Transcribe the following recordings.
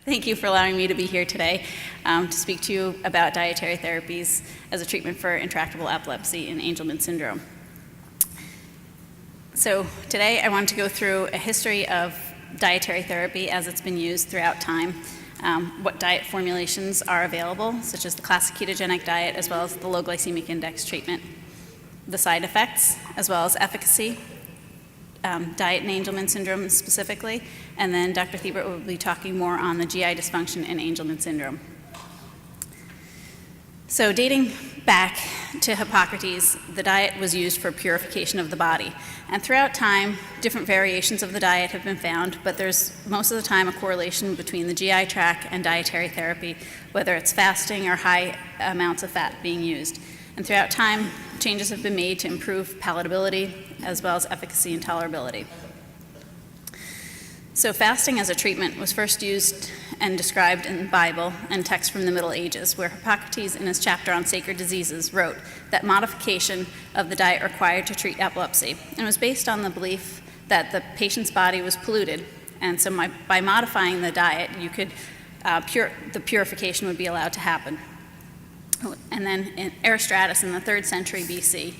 Thank you for allowing me to be here today to speak to you about dietary therapies as a treatment for intractable epilepsy and Angelman syndrome. So today I want to go through a history of dietary therapy as it's been used throughout time, what diet formulations are available, such as the classic ketogenic diet, as well as the low glycemic index treatment, the side effects, as well as efficacy, diet and Angelman syndrome specifically, and then Dr. Thibert will be talking more on the GI dysfunction and Angelman syndrome. So dating back to Hippocrates, the diet was used for purification of the body. And throughout time, different variations of the diet have been found, but there's most of the time a correlation between the GI tract and dietary therapy, whether it's fasting or high amounts of fat being used. And throughout time, changes have been made to improve palatability as well as efficacy and tolerability. So fasting as a treatment was first used and described in the Bible and texts from the Middle Ages, where Hippocrates, in his chapter on sacred diseases, wrote that modification of the diet required to treat epilepsy. And it was based on the belief that the patient's body was polluted, and so by modifying the diet, you could the purification would be allowed to happen. And then Aristotle in the 3rd century BC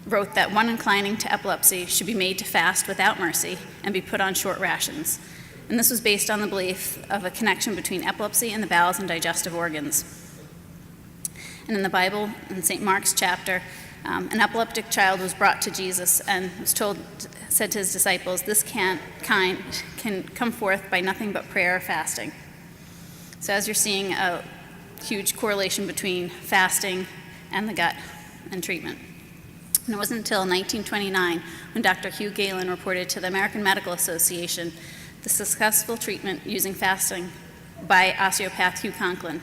wrote that one inclining to epilepsy should be made to fast without mercy and be put on short rations. And this was based on the belief of a connection between epilepsy and the bowels and digestive organs. And in the Bible, in St. Mark's chapter, an epileptic child was brought to Jesus and said to his disciples, "This kind can come forth by nothing but prayer or fasting." So as you're seeing, a huge correlation between fasting and the gut and treatment. And it wasn't until 1929 when Dr. Hugh Galen reported to the American Medical Association the successful treatment using fasting by osteopath Hugh Conklin.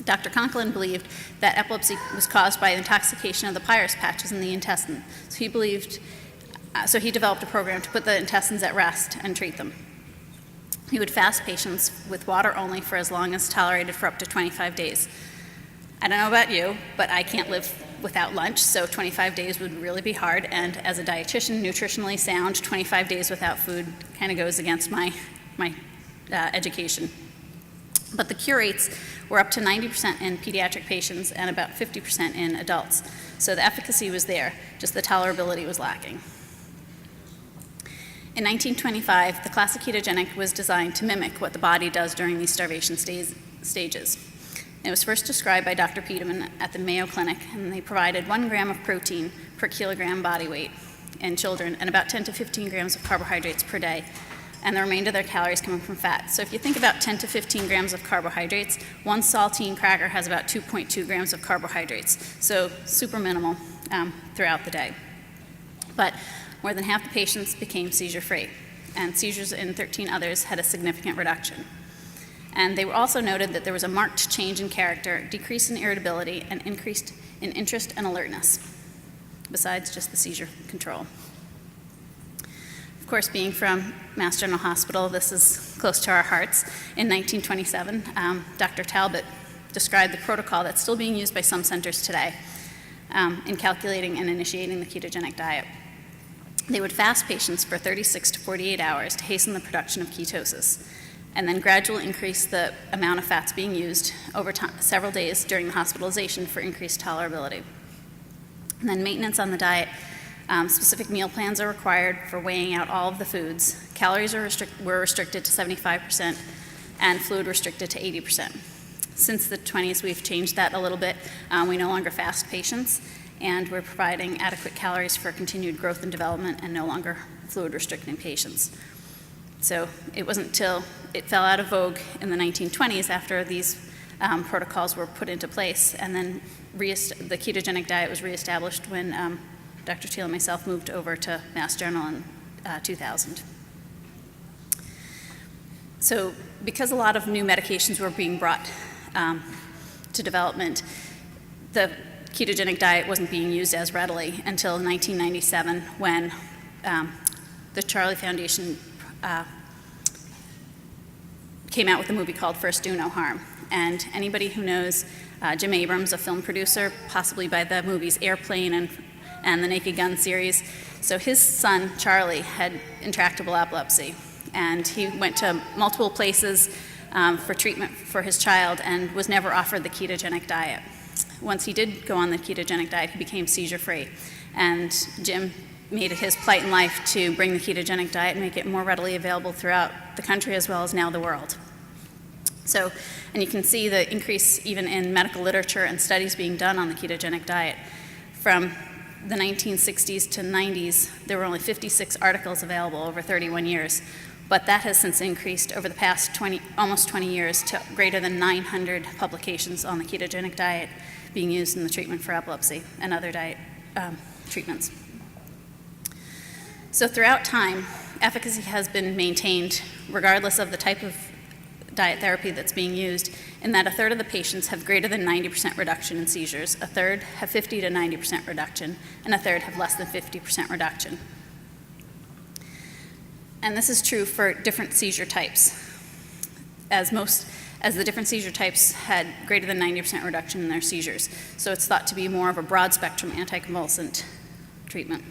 Dr. Conklin believed that epilepsy was caused by intoxication of the pyrus patches in the intestine. So he developed a program to put the intestines at rest and treat them. He would fast patients with water only for as long as tolerated for up to 25 days. I don't know about you, but I can't live without lunch, so 25 days would really be hard, and as a dietitian, nutritionally sound, 25 days without food kind of goes against my education. But the cure rates were up to 90% in pediatric patients and about 50% in adults, so the efficacy was there, just the tolerability was lacking. In 1925, the classic ketogenic was designed to mimic what the body does during these starvation stages. It was first described by Dr. Peterman at the Mayo Clinic, and they provided 1 gram of protein per kilogram body weight in children and about 10 to 15 grams of carbohydrates per day, and the remainder of their calories coming from fat. So if you think about 10 to 15 grams of carbohydrates, one saltine cracker has about 2.2 grams of carbohydrates, so super minimal throughout the day. But more than half the patients became seizure-free, and seizures in 13 others had a significant reduction. And they also noted that there was a marked change in character, decrease in irritability, and increase in interest and alertness, besides just the seizure control. Of course, being from Mass General Hospital, this is close to our hearts. In 1927, Dr. Talbot described the protocol that's still being used by some centers today in calculating and initiating the ketogenic diet. They would fast patients for 36 to 48 hours to hasten the production of ketosis, and then gradually increase the amount of fats being used over several days during the hospitalization for increased tolerability. And then maintenance on the diet. Specific meal plans are required for weighing out all of the foods. Calories were restricted to 75% and fluid restricted to 80%. Since the 20s, we've changed that a little bit. We no longer fast patients, and we're providing adequate calories for continued growth and development and no longer fluid restricting patients. So it wasn't until it fell out of vogue in the 1920s after these protocols were put into place, and then the ketogenic diet was reestablished when Dr. Thiel and myself moved over to Mass General in 2000. So because a lot of new medications were being brought to development, the ketogenic diet wasn't being used as readily until 1997 when the Charlie Foundation came out with a movie called First Do No Harm. And anybody who knows Jim Abrams, a film producer, possibly by the movies Airplane and the Naked Gun series, so his son, Charlie, had intractable epilepsy. and he went to multiple places for treatment for his child and was never offered the ketogenic diet. Once he did go on the ketogenic diet, he became seizure-free, and Jim made it his plight in life to bring the ketogenic diet and make it more readily available throughout the country as well as now the world. So, and you can see the increase even in medical literature and studies being done on the ketogenic diet. From the 1960s to 90s, there were only 56 articles available over 31 years, but that has since increased over the past almost 20 years to greater than 900 publications on the ketogenic diet being used in the treatment for epilepsy and other diet treatments. So throughout time, efficacy has been maintained regardless of the type of diet therapy that's being used, in that a third of the patients have greater than 90% reduction in seizures, a third have 50 to 90% reduction, and a third have less than 50% reduction. And this is true for different seizure types, as the different seizure types had greater than 90% reduction in their seizures. So it's thought to be more of a broad-spectrum anticonvulsant treatment.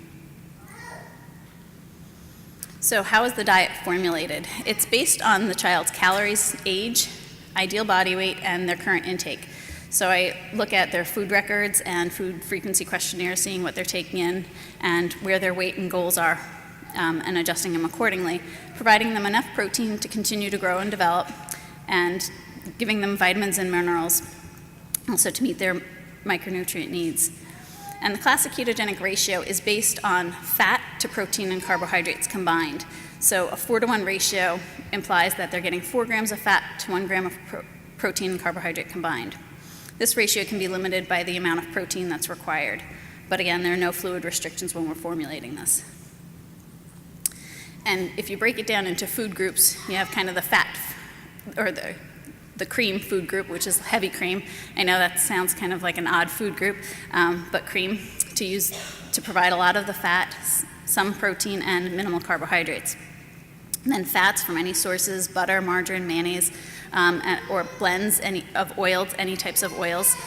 So how is the diet formulated? It's based on the child's calories, age, ideal body weight, and their current intake. So I look at their food records and food frequency questionnaires, seeing what they're taking in and where their weight and goals are, and adjusting them accordingly, providing them enough protein to continue to grow and develop, and giving them vitamins and minerals also to meet their micronutrient needs. And the classic ketogenic ratio is based on fat to protein and carbohydrates combined. So a 4-to-1 ratio implies that they're getting 4 grams of fat to 1 gram of protein and carbohydrate combined. This ratio can be limited by the amount of protein that's required. But again, there are no fluid restrictions when we're formulating this. And if you break it down into food groups, you have kind of the fat, or the cream food group, which is heavy cream. I know that sounds kind of like an odd food group, but cream to provide a lot of the fat, some protein, and minimal carbohydrates. And then fats from any sources, butter, margarine, mayonnaise, or blends of oils, any types of oils.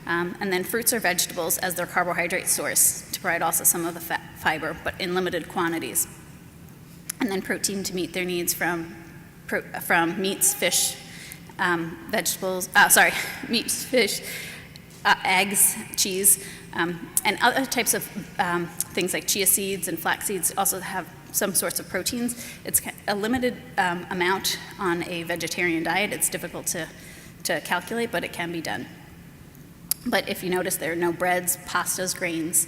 And then fruits or vegetables as their carbohydrate source to provide also some of the fiber, but in limited quantities. And then protein to meet their needs from meats, fish, meats, fish, eggs, cheese, and other types of things like chia seeds and flax seeds also have some sorts of proteins. It's a limited amount on a vegetarian diet. It's difficult to calculate, but it can be done. But if you notice, there are no breads, pastas, grains,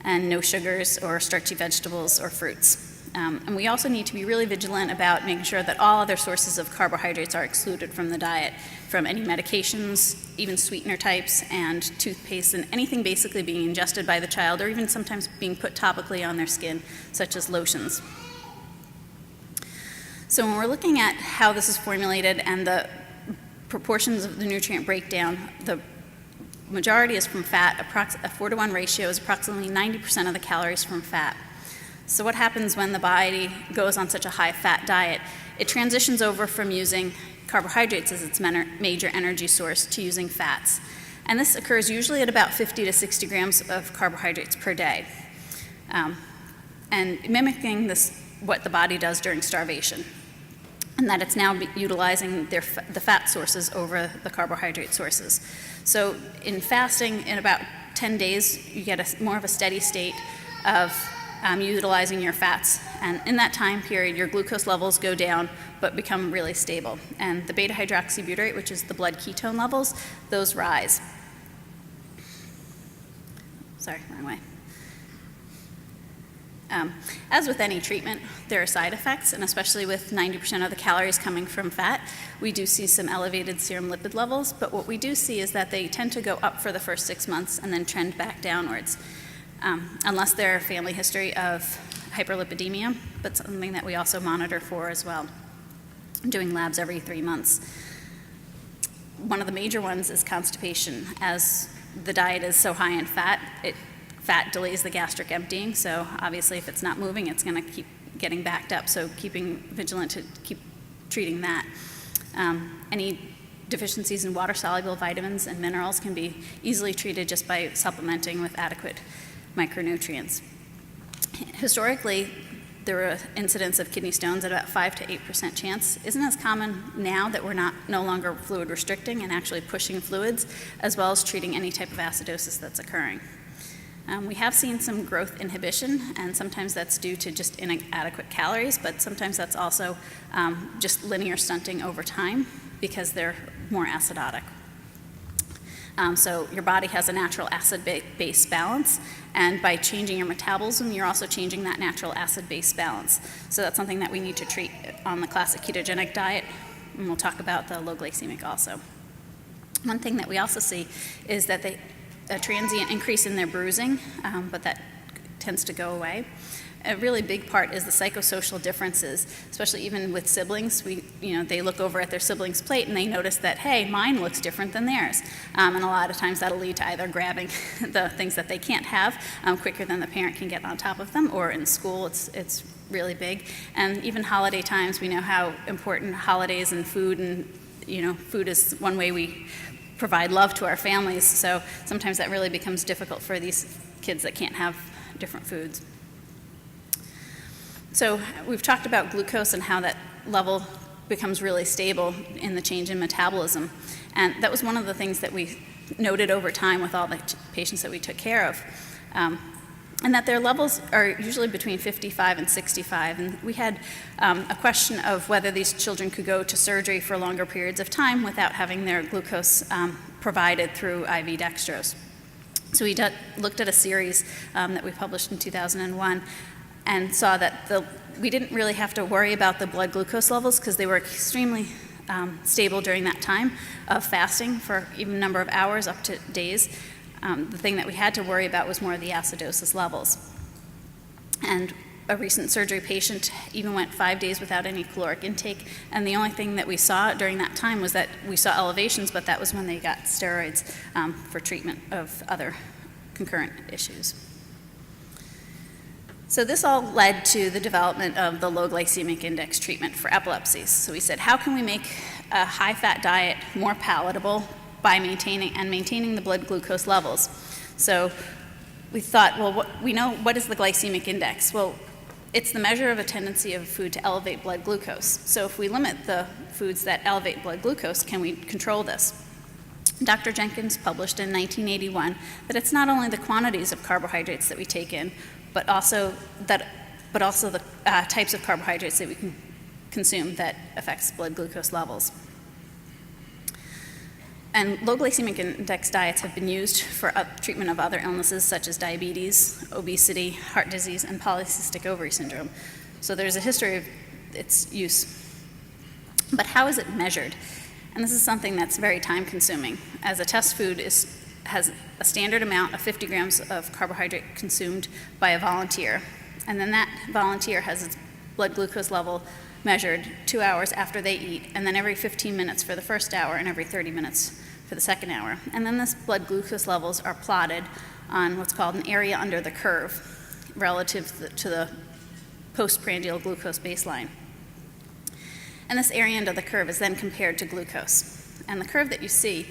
and no sugars or starchy vegetables or fruits. And we also need to be really vigilant about making sure that all other sources of carbohydrates are excluded from the diet, from any medications, even sweetener types, and toothpaste, and anything basically being ingested by the child, or even sometimes being put topically on their skin, such as lotions. So when we're looking at how this is formulated and the proportions of the nutrient breakdown, the majority is from fat. A 4-to-1 ratio is approximately 90% of the calories from fat. So what happens when the body goes on such a high-fat diet? It transitions over from using carbohydrates as its major energy source to using fats. And this occurs usually at about 50 to 60 grams of carbohydrates per day, and mimicking what the body does during starvation, and that it's now utilizing the fat sources over the carbohydrate sources. So in fasting, in about 10 days, you get more of a steady state of utilizing your fats, and in that time period your glucose levels go down but become really stable, and the beta hydroxybutyrate, which is the blood ketone levels, those rise. Sorry, wrong way. As with any treatment, there are side effects, and especially with 90% of the calories coming from fat, we do see some elevated serum lipid levels, but what we do see is that they tend to go up for the first 6 months and then trend back downwards. Unless they're a family history of hyperlipidemia, but something that we also monitor for as well, doing labs every 3 months. One of the major ones is constipation. As the diet is so high in fat, fat delays the gastric emptying, so obviously if it's not moving, it's going to keep getting backed up, so keeping vigilant to keep treating that. Any deficiencies in water-soluble vitamins and minerals can be easily treated just by supplementing with adequate micronutrients. Historically, the incidence of kidney stones at about 5 to 8% chance isn't as common now that we're no longer fluid restricting and actually pushing fluids, as well as treating any type of acidosis that's occurring. We have seen some growth inhibition, and sometimes that's due to just inadequate calories, but sometimes that's also just linear stunting over time because they're more acidotic. So your body has a natural acid-base balance, and by changing your metabolism, you're also changing that natural acid-base balance. So that's something that we need to treat on the classic ketogenic diet, and we'll talk about the low glycemic also. One thing that we also see is that a transient increase in their bruising, but that tends to go away. A really big part is the psychosocial differences, especially even with siblings. They look over at their sibling's plate and they notice that, hey, mine looks different than theirs. And a lot of times that'll lead to either grabbing the things that they can't have quicker than the parent can get on top of them, or in school it's really big. And even holiday times, we know how important holidays and food, and food is one way we provide love to our families. So sometimes that really becomes difficult for these kids that can't have different foods. So we've talked about glucose and how that level becomes really stable in the change in metabolism. And that was one of the things that we noted over time with all the patients that we took care of. And that their levels are usually between 55 and 65. And we had a question of whether these children could go to surgery for longer periods of time without having their glucose provided through IV dextrose. So we looked at a series that we published in 2001 and saw that we didn't really have to worry about the blood glucose levels because they were extremely stable during that time of fasting for even a number of hours up to days. The thing that we had to worry about was more of the acidosis levels. And a recent surgery patient even went 5 days without any caloric intake, and the only thing that we saw during that time was that we saw elevations, but that was when they got steroids for treatment of other concurrent issues. So this all led to the development of the low glycemic index treatment for epilepsies. So we said, how can we make a high-fat diet more palatable by maintaining the blood glucose levels? So we thought, well, we know what is the glycemic index? Well, it's the measure of a tendency of food to elevate blood glucose. So if we limit the foods that elevate blood glucose, can we control this? Dr. Jenkins published in 1981 that it's not only the quantities of carbohydrates that we take in, but also the types of carbohydrates that we can consume that affects blood glucose levels. And low glycemic index diets have been used for treatment of other illnesses such as diabetes, obesity, heart disease, and polycystic ovary syndrome. So there's a history of its use. But how is it measured? And this is something that's very time consuming, as a test food has a standard amount of 50 grams of carbohydrate consumed by a volunteer. And then that volunteer has its blood glucose level measured 2 hours after they eat, and then every 15 minutes for the first hour and every 30 minutes for the second hour. And then this blood glucose levels are plotted on what's called an area under the curve relative to the postprandial glucose baseline. And this area under the curve is then compared to glucose. And the curve that you see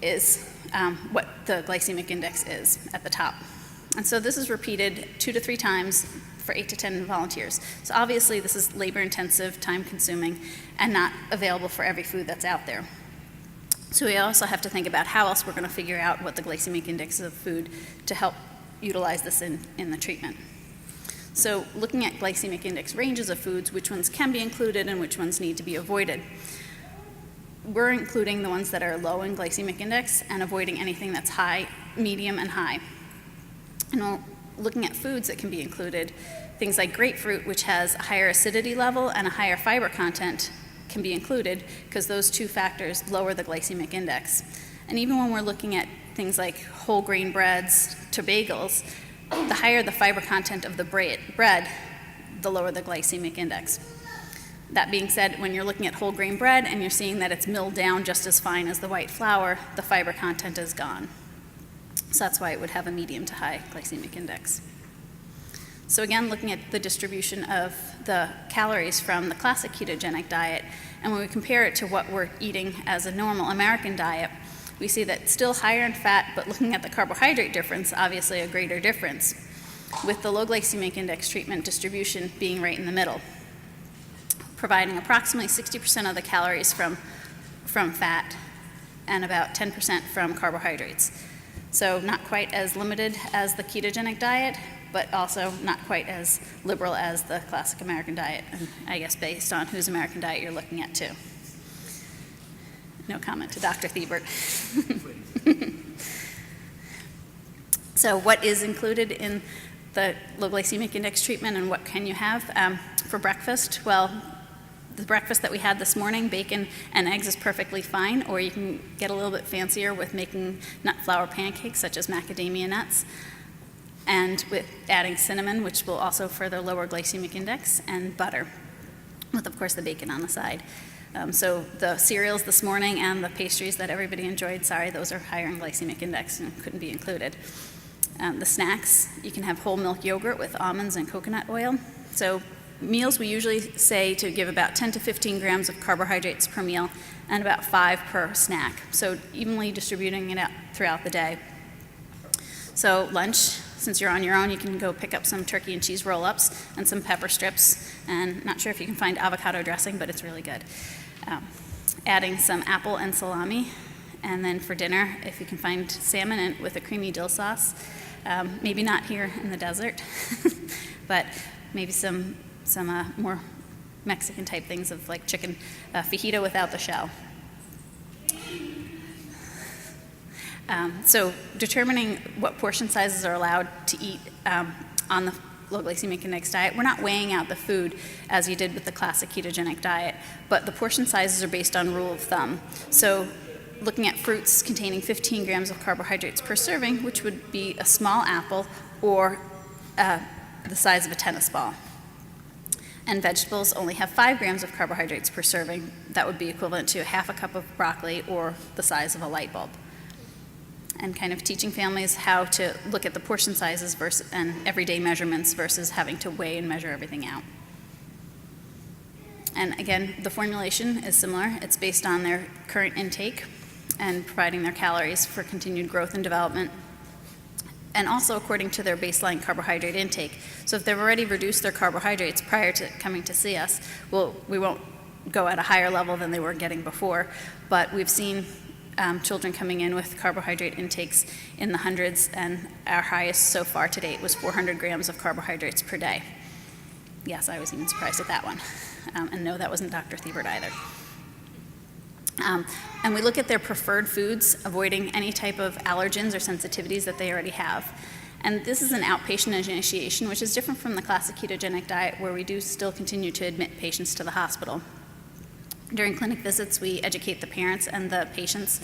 is what the glycemic index is at the top. And so this is repeated 2 to 3 times for 8 to 10 volunteers. So obviously this is labor intensive, time consuming, and not available for every food that's out there. So we also have to think about how else we're going to figure out what the glycemic index is of food to help utilize this in the treatment. So looking at glycemic index ranges of foods, which ones can be included and which ones need to be avoided. We're including the ones that are low in glycemic index and avoiding anything that's high, medium, and high. And we're looking at foods that can be included, things like grapefruit, which has a higher acidity level and a higher fiber content, can be included because those two factors lower the glycemic index. And even when we're looking at things like whole grain breads to bagels, the higher the fiber content of the bread, the lower the glycemic index. That being said, when you're looking at whole grain bread and you're seeing that it's milled down just as fine as the white flour, the fiber content is gone. So that's why it would have a medium to high glycemic index. So again, looking at the distribution of the calories from the classic ketogenic diet, and when we compare it to what we're eating as a normal American diet, we see that still higher in fat, but looking at the carbohydrate difference, obviously a greater difference. with the low glycemic index treatment distribution being right in the middle, providing approximately 60% of the calories from fat and about 10% from carbohydrates. So not quite as limited as the ketogenic diet, but also not quite as liberal as the classic American diet, and I guess based on whose American diet you're looking at too. No comment to Dr. Thibert. So what is included in the low glycemic index treatment and what can you have? For breakfast, well, the breakfast that we had this morning, bacon and eggs, is perfectly fine, or you can get a little bit fancier with making nut flour pancakes such as macadamia nuts, and with adding cinnamon, which will also further lower glycemic index, and butter, with of course the bacon on the side. So the cereals this morning and the pastries that everybody enjoyed, sorry, those are higher in glycemic index and couldn't be included. The snacks, you can have whole milk yogurt with almonds and coconut oil. So meals, we usually say to give about 10 to 15 grams of carbohydrates per meal and about 5 per snack. So evenly distributing it out throughout the day. So lunch, since you're on your own, you can go pick up some turkey and cheese roll-ups and some pepper strips. And not sure if you can find avocado dressing, but it's really good. Adding some apple and salami. And then for dinner, if you can find salmon with a creamy dill sauce. Maybe not here in the desert, but maybe some more Mexican type things of like chicken fajita without the shell. So determining what portion sizes are allowed to eat on the low glycemic index diet, we're not weighing out the food as you did with the classic ketogenic diet, but the portion sizes are based on rule of thumb. So looking at fruits containing 15 grams of carbohydrates per serving, which would be a small apple or the size of a tennis ball. And vegetables only have 5 grams of carbohydrates per serving. That would be equivalent to half a cup of broccoli or the size of a light bulb. And kind of teaching families how to look at the portion sizes and everyday measurements versus having to weigh and measure everything out. And again, the formulation is similar. It's based on their current intake and providing their calories for continued growth and development, and also according to their baseline carbohydrate intake. So if they've already reduced their carbohydrates prior to coming to see us, we won't go at a higher level than they were getting before, but we've seen children coming in with carbohydrate intakes in the hundreds, and our highest so far to date was 400 grams of carbohydrates per day. Yes, I was even surprised at that one. And no, that wasn't Dr. Thibert either. And we look at their preferred foods, avoiding any type of allergens or sensitivities that they already have. And this is an outpatient initiation, which is different from the classic ketogenic diet, where we do still continue to admit patients to the hospital. During clinic visits, we educate the parents and the patients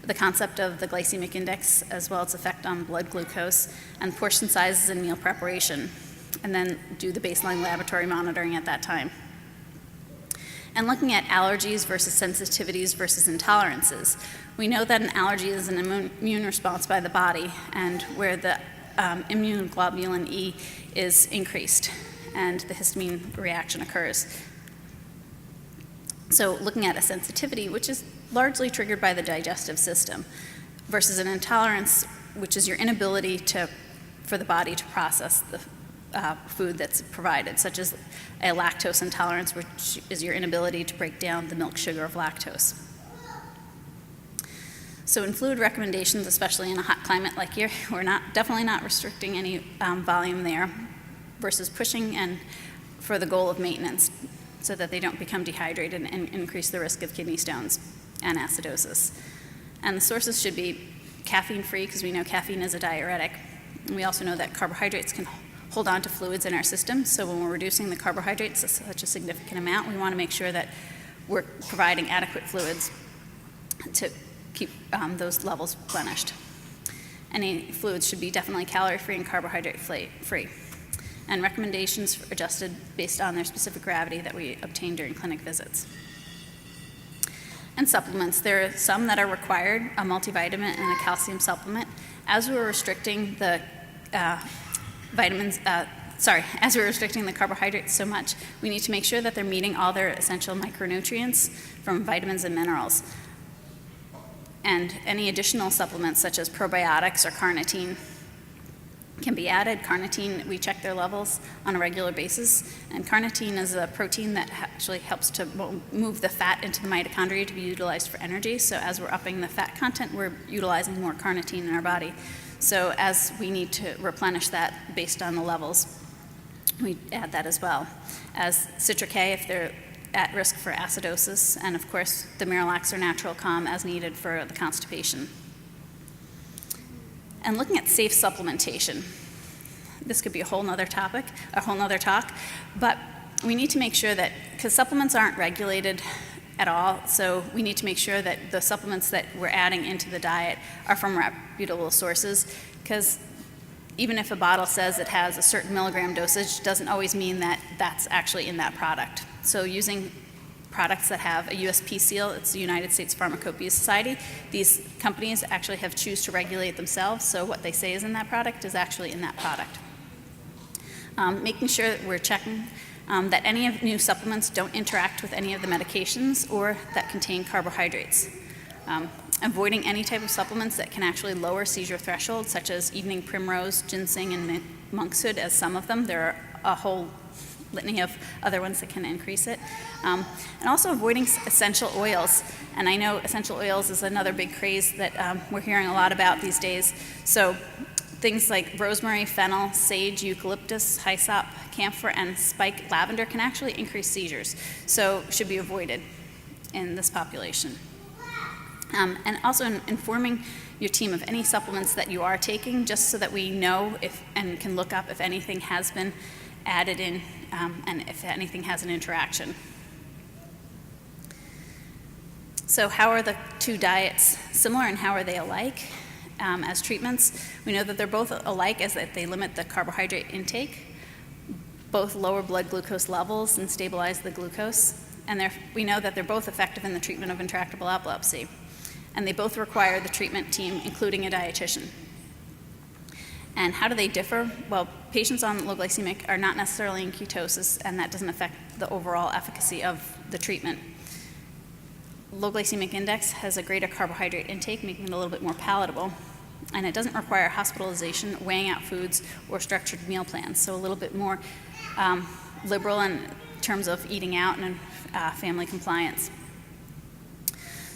the concept of the glycemic index, as well as effect on blood glucose, and portion sizes and meal preparation, and then do the baseline laboratory monitoring at that time. And looking at allergies versus sensitivities versus intolerances, we know that an allergy is an immune response by the body, and where the immunoglobulin E is increased and the histamine reaction occurs. So looking at a sensitivity, which is largely triggered by the digestive system, versus an intolerance, which is your inability for the body to process the food that's provided, such as a lactose intolerance, which is your inability to break down the milk sugar of lactose. So in fluid recommendations, especially in a hot climate like here, we're definitely not restricting any volume there, versus pushing and for the goal of maintenance, so that they don't become dehydrated and increase the risk of kidney stones and acidosis. And the sources should be caffeine-free, because we know caffeine is a diuretic. And we also know that carbohydrates can hold on to fluids in our system, so when we're reducing the carbohydrates to such a significant amount, we want to make sure that we're providing adequate fluids to keep those levels replenished. Any fluids should be definitely calorie-free and carbohydrate-free. And recommendations are adjusted based on their specific gravity that we obtain during clinic visits. And supplements, there are some that are required, a multivitamin and a calcium supplement. As we're restricting the as we're restricting the carbohydrates so much, we need to make sure that they're meeting all their essential micronutrients from vitamins and minerals. And any additional supplements such as probiotics or carnitine can be added. Carnitine, we check their levels on a regular basis, and carnitine is a protein that actually helps to move the fat into the mitochondria to be utilized for energy. So as we're upping the fat content, we're utilizing more carnitine in our body. So as we need to replenish that based on the levels, we add that as well. As citric A, if they're at risk for acidosis, and of course the Miralax or natural calm as needed for the constipation. And looking at safe supplementation, this could be a whole nother topic, a whole nother talk, but we need to make sure that, because supplements aren't regulated at all, so we need to make sure that the supplements that we're adding into the diet are from reputable sources, because even if a bottle says it has a certain milligram dosage, doesn't always mean that that's actually in that product. So using products that have a USP seal, it's the United States Pharmacopoeia Society, these companies actually have choose to regulate themselves, so what they say is in that product is actually in that product. Making sure that we're checking that any of new supplements don't interact with any of the medications or that contain carbohydrates. Avoiding any type of supplements that can actually lower seizure thresholds, such as evening primrose, ginseng, and monkshood as some of them. There are a whole litany of other ones that can increase it. And also avoiding essential oils. And I know essential oils is another big craze that we're hearing a lot about these days. So things like rosemary, fennel, sage, eucalyptus, hyssop, camphor, and spike lavender can actually increase seizures, so should be avoided in this population. And also informing your team of any supplements that you are taking, just so that we know if and can look up if anything has been added in and if anything has an interaction. So how are the two diets similar and how are they alike as treatments? We know that they're both alike as that they limit the carbohydrate intake, both lower blood glucose levels and stabilize the glucose, and we know that they're both effective in the treatment of intractable epilepsy. And they both require the treatment team, including a dietitian. And how do they differ? Well, patients on low glycemic are not necessarily in ketosis, and that doesn't affect the overall efficacy of the treatment. Low glycemic index has a greater carbohydrate intake, making it a little bit more palatable, and it doesn't require hospitalization, weighing out foods, or structured meal plans, so a little bit more liberal in terms of eating out and family compliance.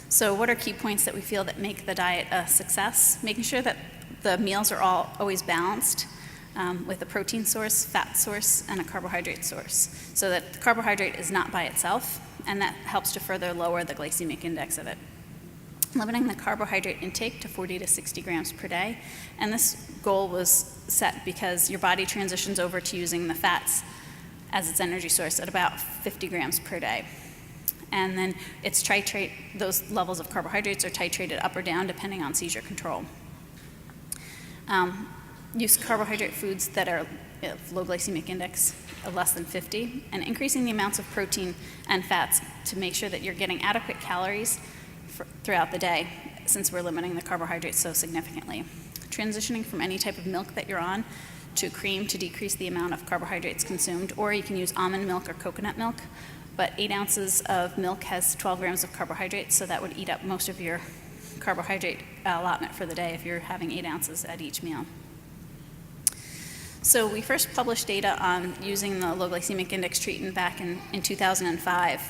So what are key points that we feel that make the diet a success? Making sure that the meals are always balanced with a protein source, fat source, and a carbohydrate source, so that the carbohydrate is not by itself, and that helps to further lower the glycemic index of it. Limiting the carbohydrate intake to 40 to 60 grams per day, and this goal was set because your body transitions over to using the fats as its energy source at about 50 grams per day. And then those levels of carbohydrates are titrated up or down depending on seizure control. Use carbohydrate foods that are of low glycemic index of less than 50, and increasing the amounts of protein and fats to make sure that you're getting adequate calories throughout the day, since we're limiting the carbohydrates so significantly. Transitioning from any type of milk that you're on to cream to decrease the amount of carbohydrates consumed, or you can use almond milk or coconut milk. But 8 ounces of milk has 12 grams of carbohydrates, so that would eat up most of your carbohydrate allotment for the day if you're having 8 ounces at each meal. So we first published data on using the low glycemic index treatment back in 2005,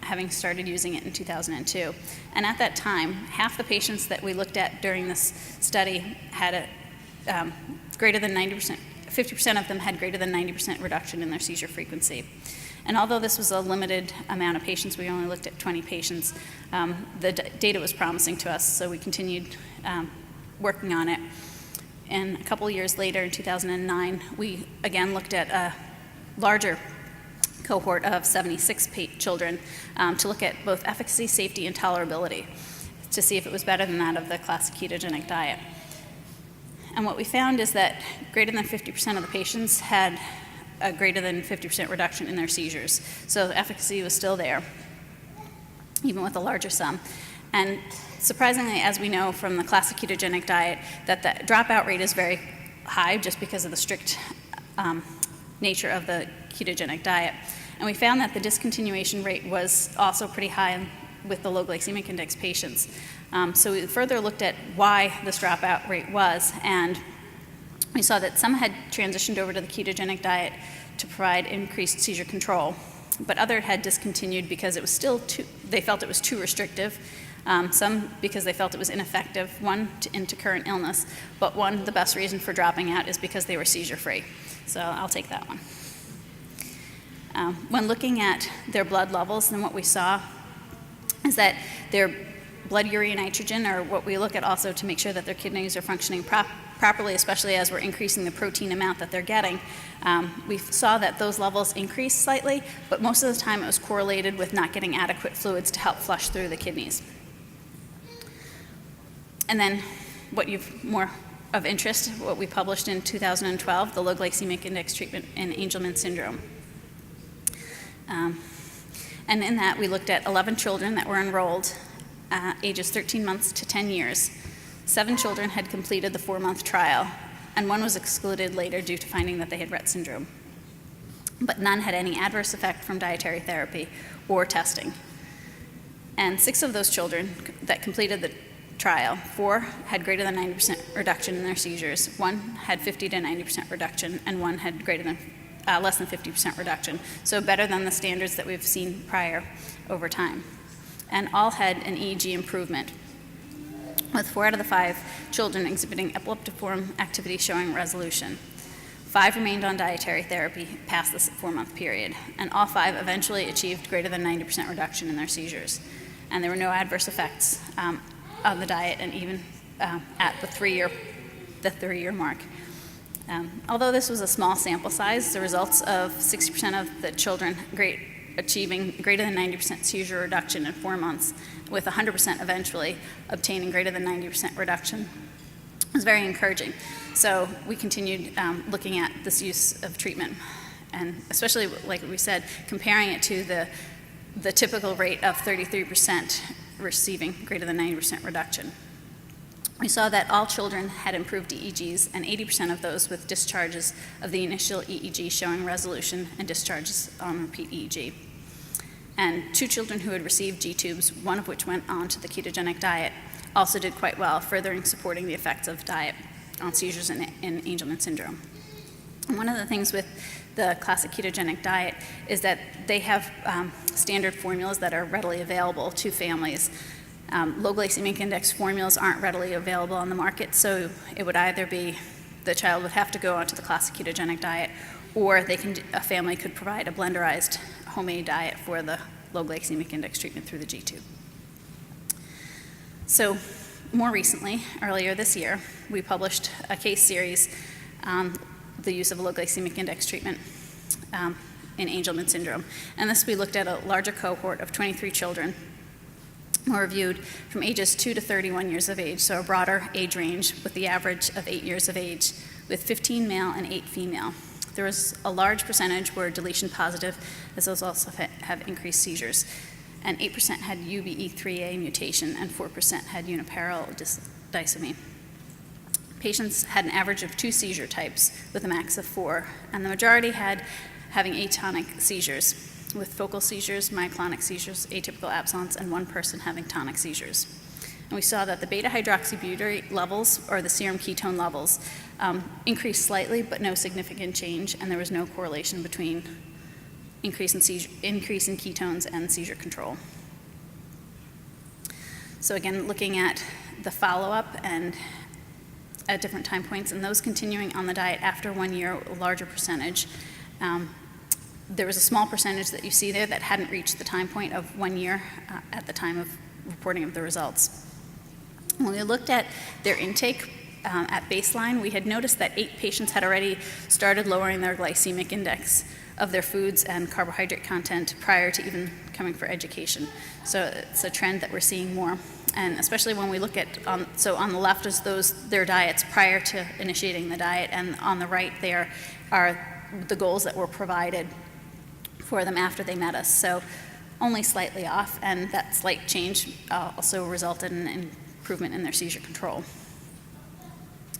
having started using it in 2002. And at that time, half the patients that we looked at during this study had a greater than 90%, 50% of them had greater than 90% reduction in their seizure frequency. And although this was a limited amount of patients, we only looked at 20 patients, the data was promising to us, so we continued working on it. And a couple years later, in 2009, we again looked at a larger cohort of 76 children to look at both efficacy, safety, and tolerability to see if it was better than that of the classic ketogenic diet. And what we found is that greater than 50% of the patients had a greater than 50% reduction in their seizures. So the efficacy was still there, even with a larger sum. And surprisingly, as we know from the classic ketogenic diet, that the dropout rate is very high just because of the strict nature of the ketogenic diet. And we found that the discontinuation rate was also pretty high with the low glycemic index patients. So we further looked at why this dropout rate was, and We saw that some had transitioned over to the ketogenic diet to provide increased seizure control, but others had discontinued because it was still they felt it was too restrictive, some because they felt it was ineffective, one into current illness, but the best reason for dropping out is because they were seizure-free. So I'll take that one. When looking at their blood levels, then what we saw is that their blood urea nitrogen, or what we look at also to make sure that their kidneys are functioning properly, especially as we're increasing the protein amount that they're getting, we saw that those levels increased slightly, but most of the time it was correlated with not getting adequate fluids to help flush through the kidneys. And then more of interest, what we published in 2012, the low glycemic index treatment in Angelman syndrome. And in that, we looked at 11 children that were enrolled, ages 13 months to 10 years. 7 children had completed the 4-month trial, and 1 was excluded later due to finding that they had Rett syndrome. But none had any adverse effect from dietary therapy or testing. And 6 of those children that completed the trial, 4 had greater than 90% reduction in their seizures, 1 had 50 to 90% reduction, and 1 had less than 50% reduction, so better than the standards that we've seen prior over time. And all had an EEG improvement, with 4 out of the 5 children exhibiting epileptiform activity showing resolution. 5 remained on dietary therapy past this 4-month period, and all 5 eventually achieved greater than 90% reduction in their seizures. And there were no adverse effects of the diet, and even at the 3-year mark. Although this was a small sample size, the results of 60% of the children achieving greater than 90% seizure reduction in 4 months, with 100% eventually obtaining greater than 90% reduction, was very encouraging. So we continued looking at this use of treatment, and especially, like we said, comparing it to the typical rate of 33% receiving greater than 90% reduction. We saw that all children had improved EEGs, and 80% of those with discharges of the initial EEG showing resolution and discharges on repeat EEG. And 2 children who had received G-tubes, 1 of which went on to the ketogenic diet, also did quite well, furthering supporting the effects of diet on seizures in Angelman syndrome. And one of the things with the classic ketogenic diet is that they have standard formulas that are readily available to families. Low glycemic index formulas aren't readily available on the market, so it would either be the child would have to go onto the classic ketogenic diet, or a family could provide a blenderized homemade diet for the low glycemic index treatment through the G-tube. So more recently, earlier this year, we published a case series on the use of a low glycemic index treatment in Angelman syndrome. And this, we looked at a larger cohort of 23 children were reviewed from ages 2 to 31 years of age, so a broader age range with the average of 8 years of age, with 15 male and 8 female. There was a large percentage were deletion positive, as those also have increased seizures, and 8% had UBE3A mutation, and 4% had uniparallel disomy. Patients had an average of 2 seizure types with a max of 4, and the majority having atonic seizures, with focal seizures, myoclonic seizures, atypical absence, and 1 person having tonic seizures. And we saw that the beta-hydroxybutyrate levels, or the serum ketone levels, increased slightly, but no significant change, and there was no correlation between increase in ketones and seizure control. So again, looking at the follow-up and at different time points, and those continuing on the diet after 1 year, a larger percentage. There was a small percentage that you see there that hadn't reached the time point of 1 year at the time of reporting of the results. When we looked at their intake at baseline, we had noticed that 8 patients had already started lowering their glycemic index of their foods and carbohydrate content prior to even coming for education. So it's a trend that we're seeing more. And especially when we look at, so on the left is their diets prior to initiating the diet, and on the right there are the goals that were provided for them after they met us. So only slightly off, and that slight change also resulted in an improvement in their seizure control.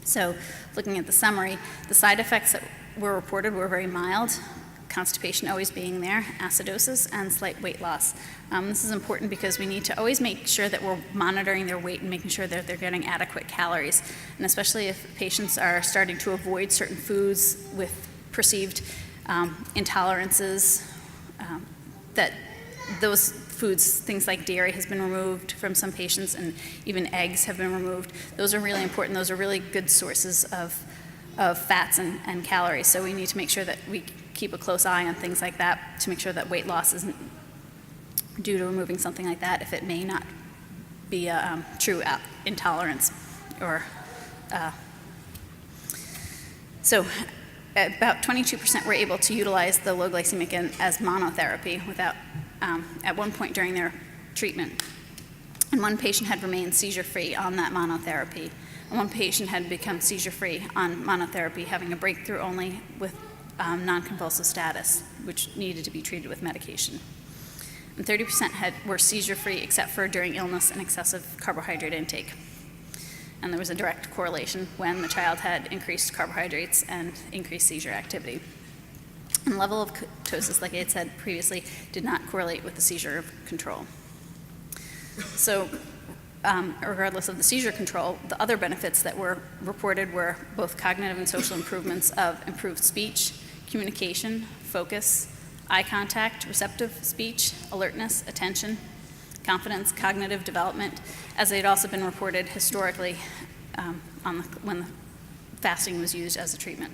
So looking at the summary, the side effects that were reported were very mild, constipation always being there, acidosis, and slight weight loss. This is important because we need to always make sure that we're monitoring their weight and making sure that they're getting adequate calories, and especially if patients are starting to avoid certain foods with perceived intolerances, that those foods, things like dairy has been removed from some patients, and even eggs have been removed. Those are really important. Those are really good sources of fats and calories. So we need to make sure that we keep a close eye on things like that to make sure that weight loss isn't due to removing something like that if it may not be a true intolerance. So about 22% were able to utilize the low glycemic as monotherapy without, at one point during their treatment. And one patient had remained seizure-free on that monotherapy. And one patient had become seizure-free on monotherapy, having a breakthrough only with non-convulsive status, which needed to be treated with medication. And 30% were seizure-free except for during illness and excessive carbohydrate intake. And there was a direct correlation when the child had increased carbohydrates and increased seizure activity. And level of ketosis, like I had said previously, did not correlate with the seizure control. So regardless of the seizure control, the other benefits that were reported were both cognitive and social improvements of improved speech, communication, focus, eye contact, receptive speech, alertness, attention, confidence, cognitive development, as they had also been reported historically when the fasting was used as a treatment.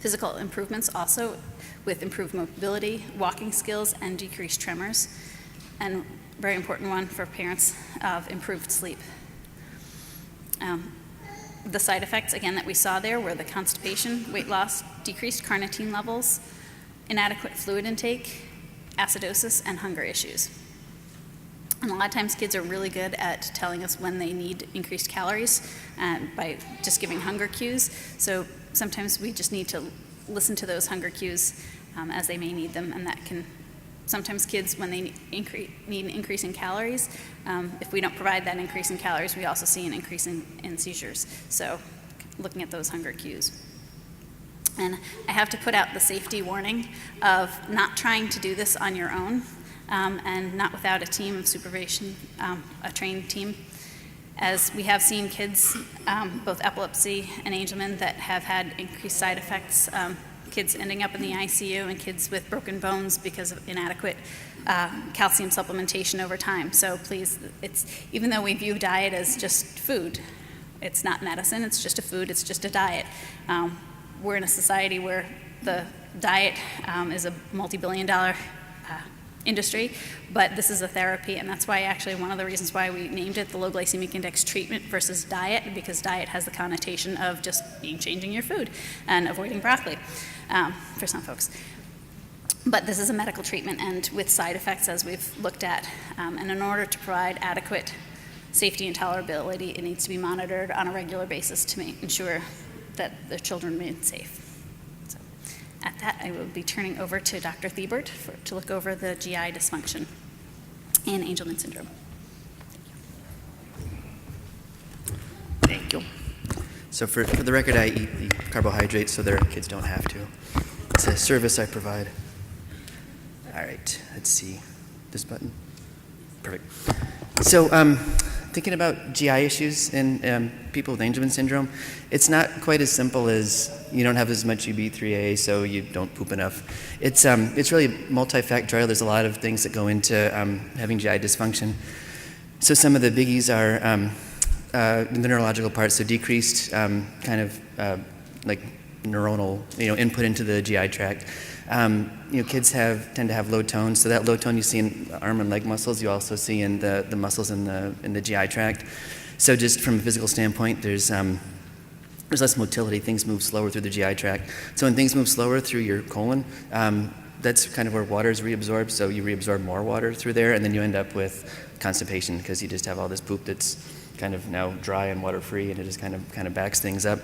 Physical improvements also with improved mobility, walking skills, and decreased tremors, and very important one for parents of improved sleep. The side effects, again, that we saw there were the constipation, weight loss, decreased carnitine levels, inadequate fluid intake, acidosis, and hunger issues. And a lot of times kids are really good at telling us when they need increased calories by just giving hunger cues. So sometimes we just need to listen to those hunger cues as they may need them, and that can sometimes kids, when they need an increase in calories, if we don't provide that increase in calories, we also see an increase in seizures. So looking at those hunger cues. And I have to put out the safety warning of not trying to do this on your own and not without a team of supervision, a trained team, as we have seen kids, both epilepsy and Angelman, that have had increased side effects, kids ending up in the ICU and kids with broken bones because of inadequate calcium supplementation over time. So please, even though we view diet as just food, it's not medicine, it's just a food, it's just a diet. We're in a society where the diet is a multi-billion-dollar industry, but this is a therapy, and that's why actually one of the reasons why we named it the low glycemic index treatment versus diet, because diet has the connotation of just changing your food and avoiding broccoli for some folks. But this is a medical treatment and with side effects as we've looked at, and in order to provide adequate safety and tolerability, it needs to be monitored on a regular basis to ensure that the children remain safe. So at that, I will be turning over to Dr. Thibert to look over the GI dysfunction and Angelman syndrome. Thank you. So for the record, I eat the carbohydrates so their kids don't have to. It's a service I provide. All right, let's see. This button? Perfect. So thinking about GI issues in people with Angelman syndrome, it's not quite as simple as you don't have as much UB3A, so you don't poop enough. It's really multifactorial. There's a lot of things that go into having GI dysfunction. So some of the biggies are the neurological parts, so decreased kind of like neuronal input into the GI tract. Kids tend to have low tone, so that low tone you see in arm and leg muscles, you also see in the muscles in the GI tract. So just from a physical standpoint, there's less motility. Things move slower through the GI tract. So when things move slower through your colon, that's kind of where water is reabsorbed. So you reabsorb more water through there, and then you end up with constipation because you just have all this poop that's kind of now dry and water-free, and it just kind of backs things up.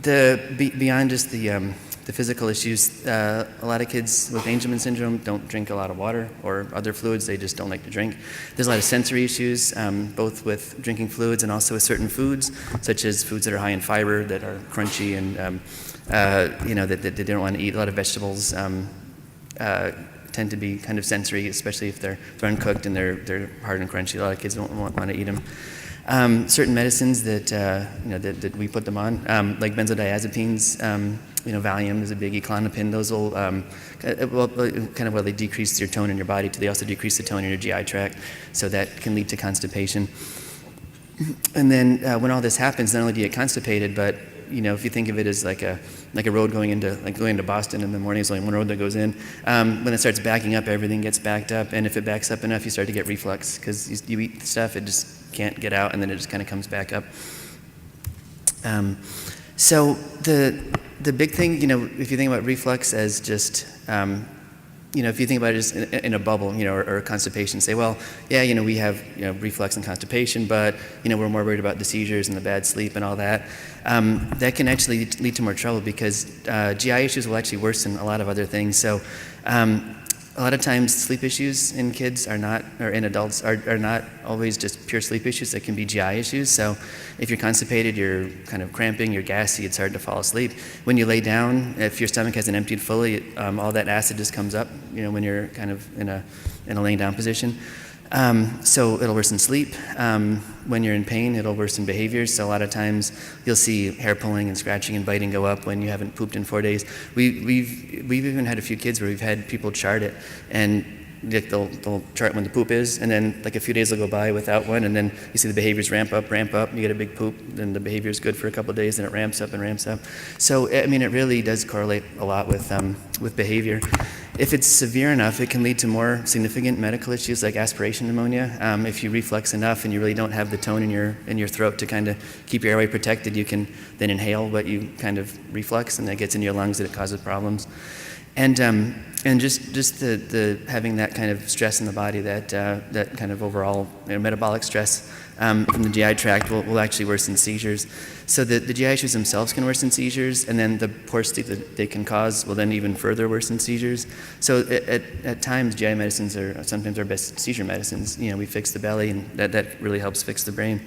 Beyond just the physical issues, a lot of kids with Angelman syndrome don't drink a lot of water or other fluids. They just don't like to drink. There's a lot of sensory issues, both with drinking fluids and also with certain foods, such as foods that are high in fiber, that are crunchy and that they don't want to eat a lot of vegetables, tend to be kind of sensory, especially if they're uncooked and they're hard and crunchy. A lot of kids don't want to eat them. Certain medicines that that we put them on, like benzodiazepines, Valium is a biggie, Klonopin. Those will kind of they decrease your tone in your body. They also decrease the tone in your GI tract, so that can lead to constipation. And then when all this happens, not only do you get constipated, but if you think of it as like a road going into Boston in the morning, there's only one road that goes in. When it starts backing up, everything gets backed up, and if it backs up enough, you start to get reflux because you eat stuff, it just can't get out, and then it just kind of comes back up. So the big thing, if you think about reflux as just if you think about it just in a bubble, or constipation, say, well, yeah, we have reflux and constipation, but we're more worried about the seizures and the bad sleep and all that. That can actually lead to more trouble because GI issues will actually worsen a lot of other things. So a lot of times sleep issues in kids or in adults are not always just pure sleep issues. They can be GI issues. So if you're constipated, you're kind of cramping, you're gassy, it's hard to fall asleep. When you lay down, if your stomach hasn't emptied fully, all that acid just comes up, when you're kind of in a laying down position. So it'll worsen sleep. When you're in pain, it'll worsen behaviors. So a lot of times you'll see hair pulling and scratching and biting go up when you haven't pooped in 4 days. We've even had a few kids where we've had people chart it, and they'll chart when the poop is, and then a few days will go by without one, and then you see the behaviors ramp up, you get a big poop, then the behavior is good for a couple of days, and it ramps up and ramps up. So it really does correlate a lot with behavior. If it's severe enough, it can lead to more significant medical issues like aspiration pneumonia. If you reflux enough and you really don't have the tone in your throat to kind of keep your airway protected, you can then inhale what you kind of reflux, and that gets into your lungs and it causes problems. And just the having that kind of stress in the body, that kind of overall metabolic stress from the GI tract will actually worsen seizures. So the GI issues themselves can worsen seizures, and then the poor sleep that they can cause will then even further worsen seizures. So at times, GI medicines are sometimes our best seizure medicines. We fix the belly, and that really helps fix the brain.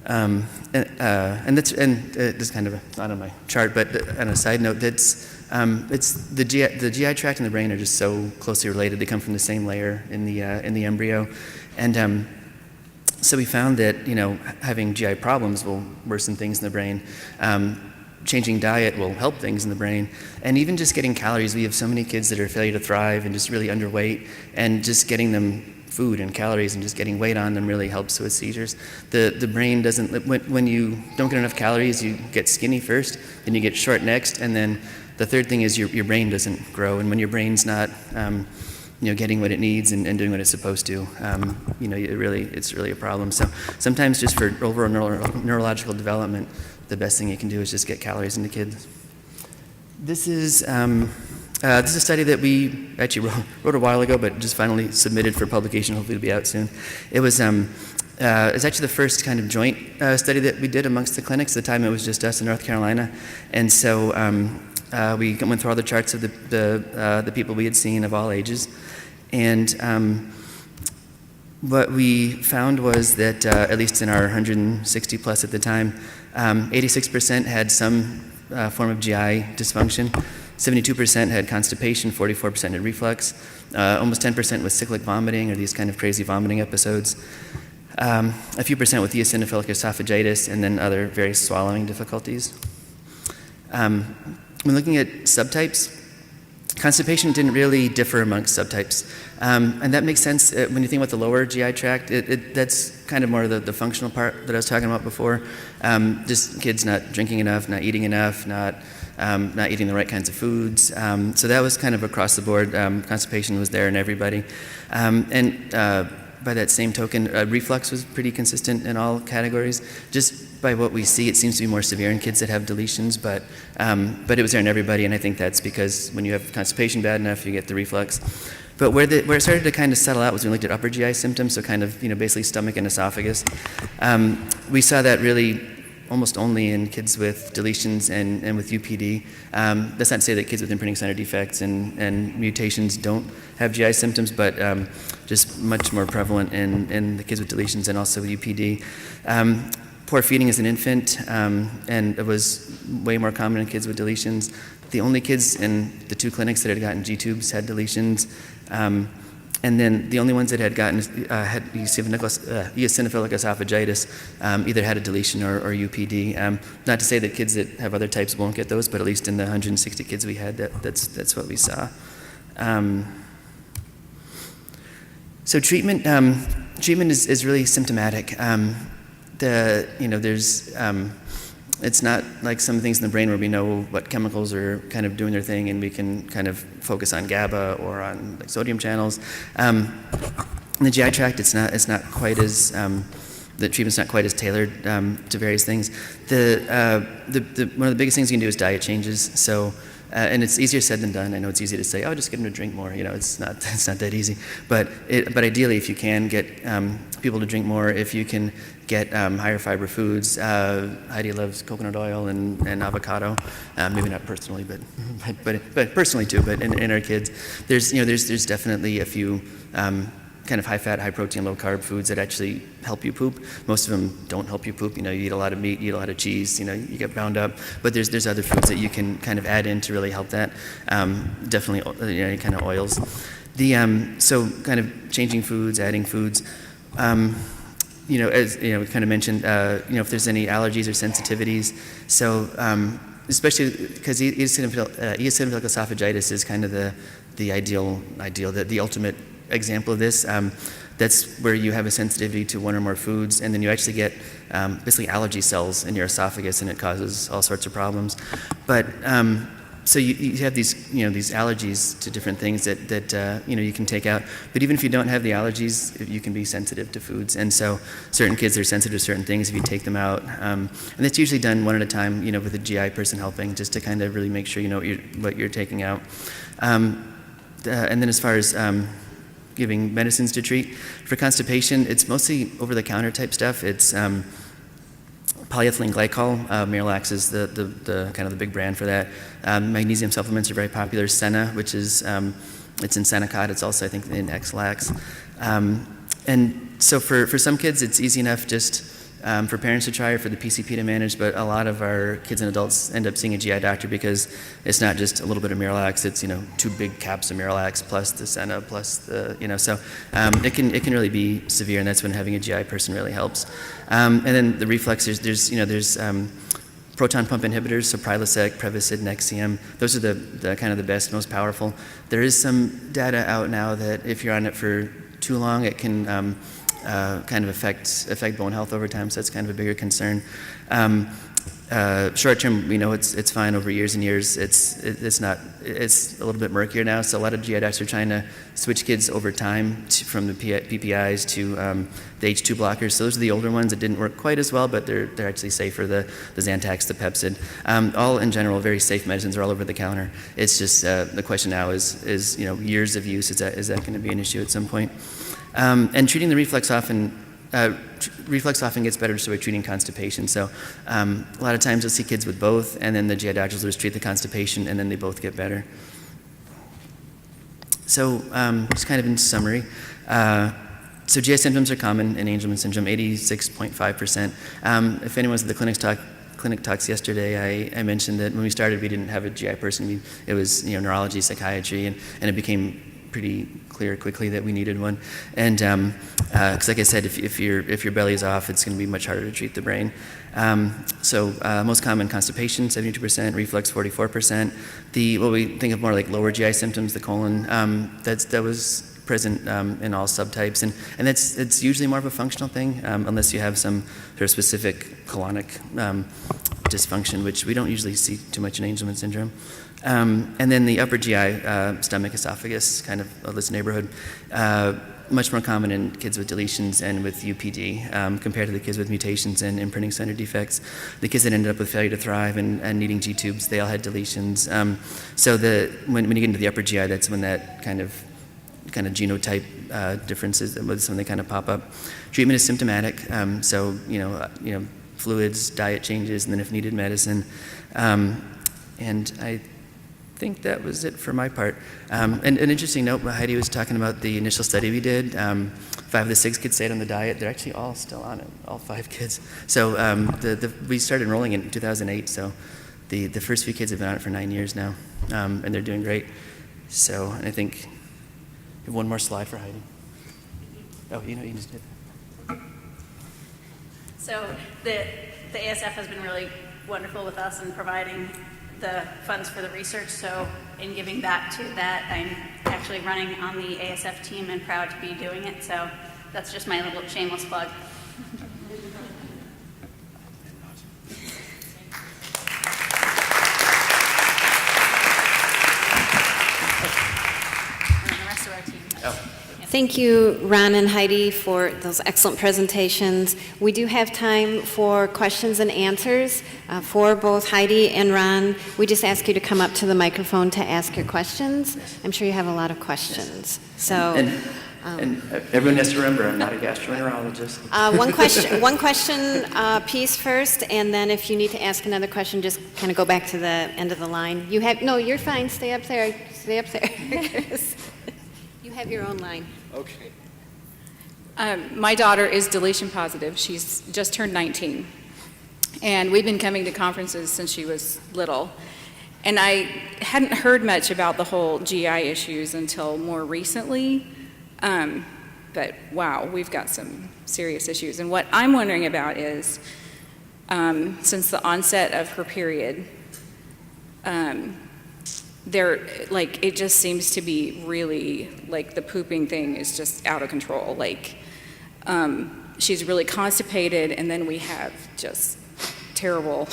And this kind of not on my chart, but on a side note, it's the GI tract and the brain are just so closely related. They come from the same layer in the embryo, and so we found that having GI problems will worsen things in the brain. Changing diet will help things in the brain, and even just getting calories. We have so many kids that are failure to thrive and just really underweight, and just getting them food and calories and just getting weight on them really helps with seizures. The brain doesn't, when you don't get enough calories, you get skinny first, then you get short next, and then the third thing is your brain doesn't grow. And when your brain's not getting what it needs and doing what it's supposed to, it's really a problem. So sometimes just for overall neurological development, the best thing you can do is just get calories into kids. This is a study that we actually wrote a while ago, but just finally submitted for publication. Hopefully, it'll be out soon. It was it's actually the first kind of joint study that we did amongst the clinics. At the time, it was just us in North Carolina, and so we went through all the charts of the people we had seen of all ages, and what we found was that at least in our 160 plus at the time, 86% had some form of GI dysfunction. 72% had constipation, 44% had reflux, almost 10% with cyclic vomiting or these kind of crazy vomiting episodes, a few percent with eosinophilic esophagitis, and then other various swallowing difficulties. When looking at subtypes, constipation didn't really differ amongst subtypes. And that makes sense when you think about the lower GI tract. That's kind of more the functional part that I was talking about before. Just kids not drinking enough, not eating enough, not eating the right kinds of foods. So that was kind of across the board. Constipation was there in everybody. And by that same token, reflux was pretty consistent in all categories. Just by what we see, it seems to be more severe in kids that have deletions, but it was there in everybody, and I think that's because when you have constipation bad enough, you get the reflux. But where it started to kind of settle out was when we looked at upper GI symptoms, so kind of basically stomach and esophagus. We saw that really almost only in kids with deletions and with UPD. That's not to say that kids with imprinting center defects and mutations don't have GI symptoms, but just much more prevalent in the kids with deletions and also with UPD. poor feeding as an infant, and it was way more common in kids with deletions. The only kids in the 2 clinics that had gotten G-tubes had deletions. And then the only ones that had gotten had eosinophilic esophagitis either had a deletion or UPD. Not to say that kids that have other types won't get those, but at least in the 160 kids we had, that's what we saw. So treatment is really symptomatic. It's not like some things in the brain where we know what chemicals are kind of doing their thing and we can kind of focus on GABA or on like sodium channels. In the GI tract, it's not quite as the treatment's not quite as tailored to various things. One of the biggest things you can do is diet changes. So. And it's easier said than done. I know it's easy to say, oh, just get them to drink more. It's not that easy. But ideally, if you can get people to drink more, if you can get higher fiber foods, Heidi loves coconut oil and avocado. Maybe not personally, but personally too. But in our kids, there's definitely a few kind of high fat, high protein, low carb foods that actually help you poop. Most of them don't help you poop. You eat a lot of meat, you eat a lot of cheese, you get bound up. But there's other foods that you can kind of add in to really help that. Definitely, any kind of oils. So kind of changing foods, adding foods. As we kind of mentioned, if there's any allergies or sensitivities. So especially because eosinophilic esophagitis is kind of the ideal, the ultimate example of this. That's where you have a sensitivity to one or more foods, and then you actually get basically allergy cells in your esophagus, and it causes all sorts of problems. But so you have these allergies to different things that you can take out. But even if you don't have the allergies, you can be sensitive to foods, and so certain kids are sensitive to certain things if you take them out. And that's usually done one at a time, with a GI person helping, just to kind of really make sure you know what you're taking out. And then as far as giving medicines to treat. For constipation, it's mostly over-the-counter type stuff. It's polyethylene glycol. Miralax is the kind of the big brand for that. Magnesium supplements are very popular. Senna, which is it's in Senecot. It's also, I think, in X-Lax. And so for some kids, it's easy enough just for parents to try or for the PCP to manage, but a lot of our kids and adults end up seeing a GI doctor because it's not just a little bit of Miralax, it's 2 big caps of Miralax plus the Senna plus the, so it can really be severe, and that's when having a GI person really helps. And then the reflux, there's proton pump inhibitors, so Prilosec, Prevacid, Nexium. Those are the kind of the best, most powerful. There is some data out now that if you're on it for too long, it can kind of affect bone health over time, so that's kind of a bigger concern. Short term, we know it's fine. Over years and years, it's a little bit murkier now. So a lot of GI docs are trying to switch kids over time from the PPIs to the H2 blockers. So those are the older ones that didn't work quite as well, but they're actually safer. The Zantac, the Pepcid, all in general very safe medicines. Are all over the counter. It's just the question now is years of use. Is that going to be an issue at some point? And treating the reflux often gets better so we're treating constipation. So a lot of times you'll see kids with both, and then the GI doctors will just treat the constipation, and then they both get better. So just kind of in summary, so GI symptoms are common in Angelman syndrome, 86.5%. If anyone's at the clinic talks yesterday, I mentioned that when we started, we didn't have a GI person. It was neurology, psychiatry, and it became pretty clear quickly that we needed one. And because like I said, if your belly is off, it's going to be much harder to treat the brain. So most common constipation, 72%, reflux, 44%. What we think of more like lower GI symptoms, the colon, that was present in all subtypes, and it's usually more of a functional thing, unless you have some sort of specific colonic dysfunction, which we don't usually see too much in Angelman syndrome. And then the upper GI, stomach, esophagus, kind of this neighborhood, much more common in kids with deletions and with UPD compared to the kids with mutations and imprinting center defects. The kids that ended up with failure to thrive and needing G-tubes, they all had deletions. So when you get into the upper GI, that's when that kind of genotype differences, when they kind of pop up. Treatment is symptomatic, so fluids, diet changes, and then if needed, medicine. And I think that was it for my part. And an interesting note, Heidi was talking about the initial study we did. 5 of the 6 kids stayed on the diet. They're actually all still on it, all 5 kids. So we started enrolling in 2008, so the first few kids have been on it for 9 years now, and they're doing great. So, and I think we have one more slide for Heidi. Oh, you just did that. So the ASF has been really wonderful with us in providing the funds for the research. So in giving back to that, I'm actually running on the ASF team and proud to be doing it. So that's just my little shameless plug. And then the rest of our team. Thank you, Ron and Heidi, for those excellent presentations. We do have time for questions and answers for both Heidi and Ron. We just ask you to come up to the microphone to ask your questions. I'm sure you have a lot of questions. So, and everyone has to remember, I'm not a gastroenterologist. one question piece first, and then if you need to ask another question, just kind of go back to the end of the line. No, you're fine. Stay up there. Stay up there, Chris. You have your own line. Okay. My daughter is deletion positive. She's just turned 19. And we've been coming to conferences since she was little. And I hadn't heard much about the whole GI issues until more recently. But wow, we've got some serious issues. And what I'm wondering about is, since the onset of her period, it just seems to be really, the pooping thing is just out of control. She's really constipated, and then we have just terrible,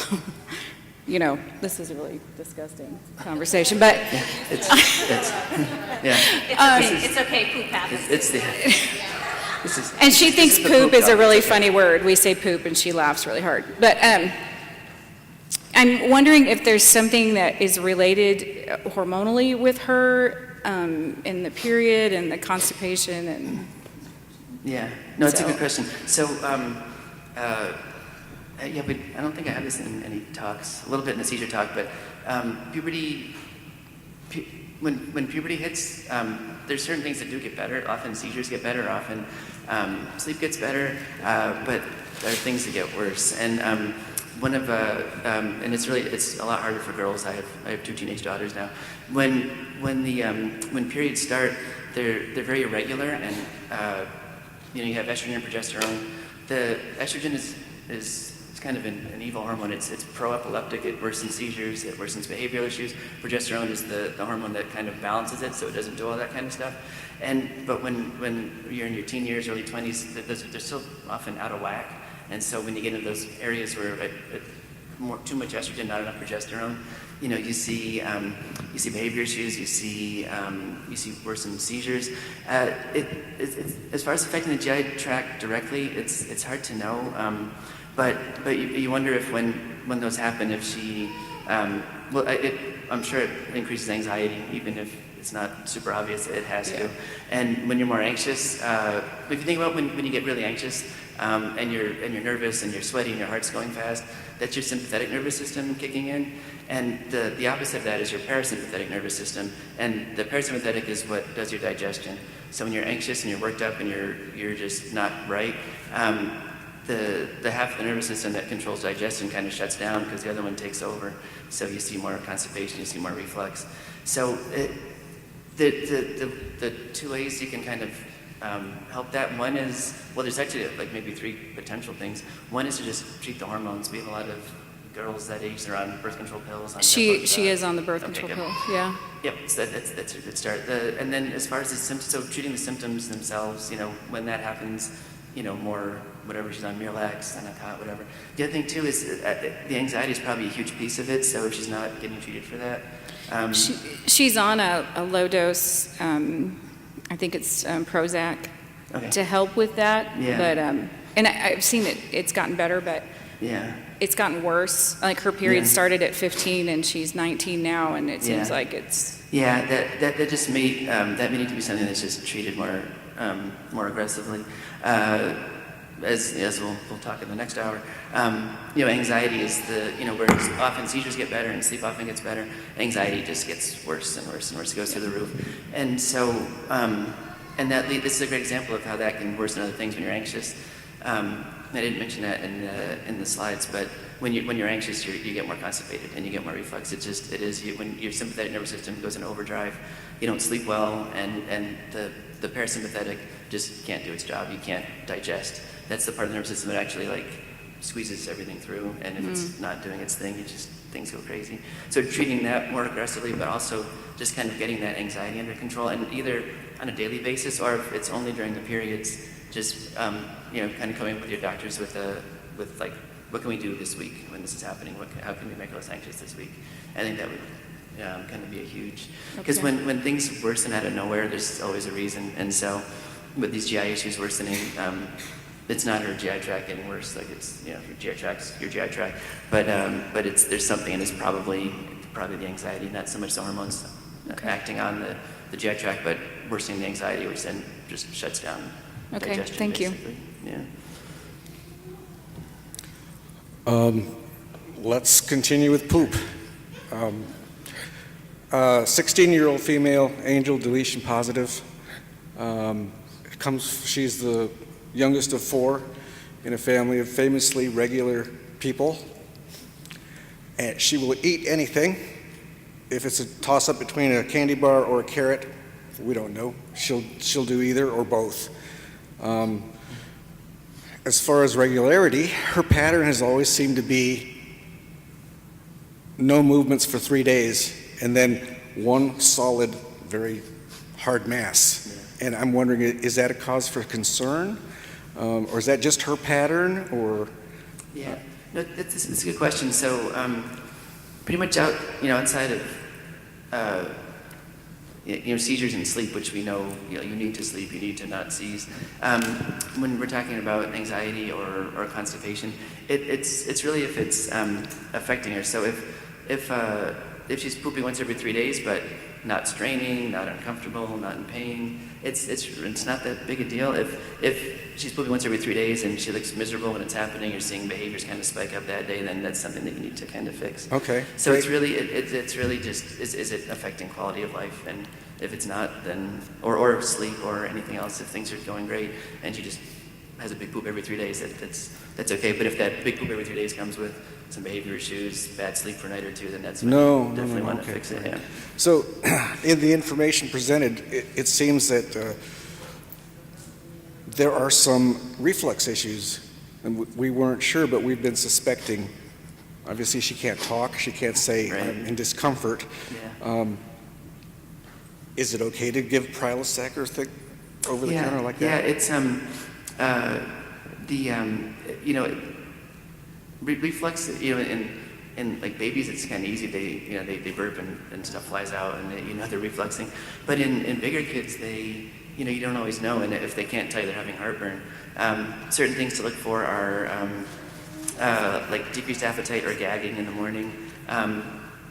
this is a really disgusting conversation, but... Yeah, it's okay, poop happens. And she thinks poop is a really funny word. We say poop, and she laughs really hard. But I'm wondering if there's something that is related hormonally with her in the period and the constipation and... Yeah, no, it's a good question. So, I don't think I have this in any talks, a little bit in the seizure talk, but puberty, when puberty hits, there's certain things that do get better. Often seizures get better, often sleep gets better, but there are things that get worse. And and it's a lot harder for girls. I have 2 teenage daughters now. When periods start, they're very irregular, and you have estrogen and progesterone. The estrogen is kind of an evil hormone. It's pro-epileptic. It worsens seizures. It worsens behavioral issues. Progesterone is the hormone that kind of balances it, so it doesn't do all that kind of stuff. But when you're in your teen years, early 20s, they're still often out of whack. And so when you get into those areas where too much estrogen, not enough progesterone, you see behavior issues, you see worsened seizures. As far as affecting the GI tract directly, it's hard to know. But you wonder if when those happen, if she, I'm sure it increases anxiety, even if it's not super obvious. It has to. And when you're more anxious, if you think about when you get really anxious, and you're nervous and you're sweaty and your heart's going fast, that's your sympathetic nervous system kicking in. And the opposite of that is your parasympathetic nervous system. And the parasympathetic is what does your digestion. So when you're anxious and you're worked up and you're just not right, the half of the nervous system that controls digestion kind of shuts down because the other one takes over. So you see more constipation, you see more reflux. So the 2 ways you can kind of help that. One is, there's actually maybe 3 potential things. One is to just treat the hormones. We have a lot of girls that age, they're on birth control pills. She is on the birth control pill, yeah. Yep, so that's a good start. And then as far as the symptoms, so treating the symptoms themselves, when that happens, more whatever she's on, Miralax, Anacot, whatever. The other thing too is the anxiety is probably a huge piece of it, so if she's not getting treated for that. She's on a low dose, I think it's Prozac, to help with that. Yeah. But and I've seen it's gotten better, but it's gotten worse. Her period started at 15, and she's 19 now, and it seems like it's. Yeah, that just may need to be something that's just treated more aggressively. as we'll talk in the next hour, anxiety is whereas often seizures get better and sleep often gets better, anxiety just gets worse and worse and worse. It goes through the roof. And so, this is a great example of how that can worsen other things when you're anxious. I didn't mention that in the slides, but when you're anxious, you get more constipated and you get more reflux. When your sympathetic nervous system goes in overdrive, you don't sleep well, and the parasympathetic just can't do its job. You can't digest. That's the part of the nervous system that actually squeezes everything through, and if it's not doing its thing, things go crazy. So treating that more aggressively, but also just kind of getting that anxiety under control, and either on a daily basis or if it's only during the periods, just kind of coming up with your doctors with what can we do this week when this is happening? How can we make less anxious this week? I think that would kind of be a huge, because when things worsen out of nowhere, there's always a reason. And so with these GI issues worsening, it's not her GI tract getting worse, it's your GI tract, but there's something, and it's probably the anxiety, not so much the hormones acting on the GI tract, but worsening the anxiety, which then just shuts down digestion. Thank basically. you. Yeah. Let's continue with poop. 16-year-old female, Angel, deletion positive. She's the youngest of 4 in a family of famously regular people. And she will eat anything. If it's a toss-up between a candy bar or a carrot, we don't know. She'll do either or both. As far as regularity, her pattern has always seemed to be no movements for 3 days, and then one solid, very hard mass. Yeah. And I'm wondering, is that a cause for concern? Or is that just her pattern, or? Yeah, no, it's a good question. So pretty much outside of seizures and sleep, which we know, you need to sleep, you need to not seize. When we're talking about anxiety or constipation, it's really if it's affecting her. So if she's pooping once every 3 days, but not straining, not uncomfortable, not in pain, it's not that big a deal. If she's pooping once every 3 days and she looks miserable when it's happening, you're seeing behaviors kind of spike up that day, then that's something that you need to kind of fix. Okay. So it's really just is it affecting quality of life, and if it's not, then or sleep or anything else, if things are going great and she just has a big poop every 3 days, that's okay. But if that big poop every 3 days comes with some behavior issues, bad sleep for a night or two, then that's when you definitely want to fix it. Yeah. So, in the information presented, it seems that there are some reflux issues, and we weren't sure, but we've been suspecting. Obviously, she can't talk, she can't say I'm in discomfort. Yeah. Is it okay to give Prilosec or thing over the counter like that? Yeah, it's reflux, in like babies, it's kind of easy. They burp and stuff flies out, and they're refluxing. But in bigger kids, you don't always know, and if they can't tell you they're having heartburn, certain things to look for are like decreased appetite or gagging in the morning,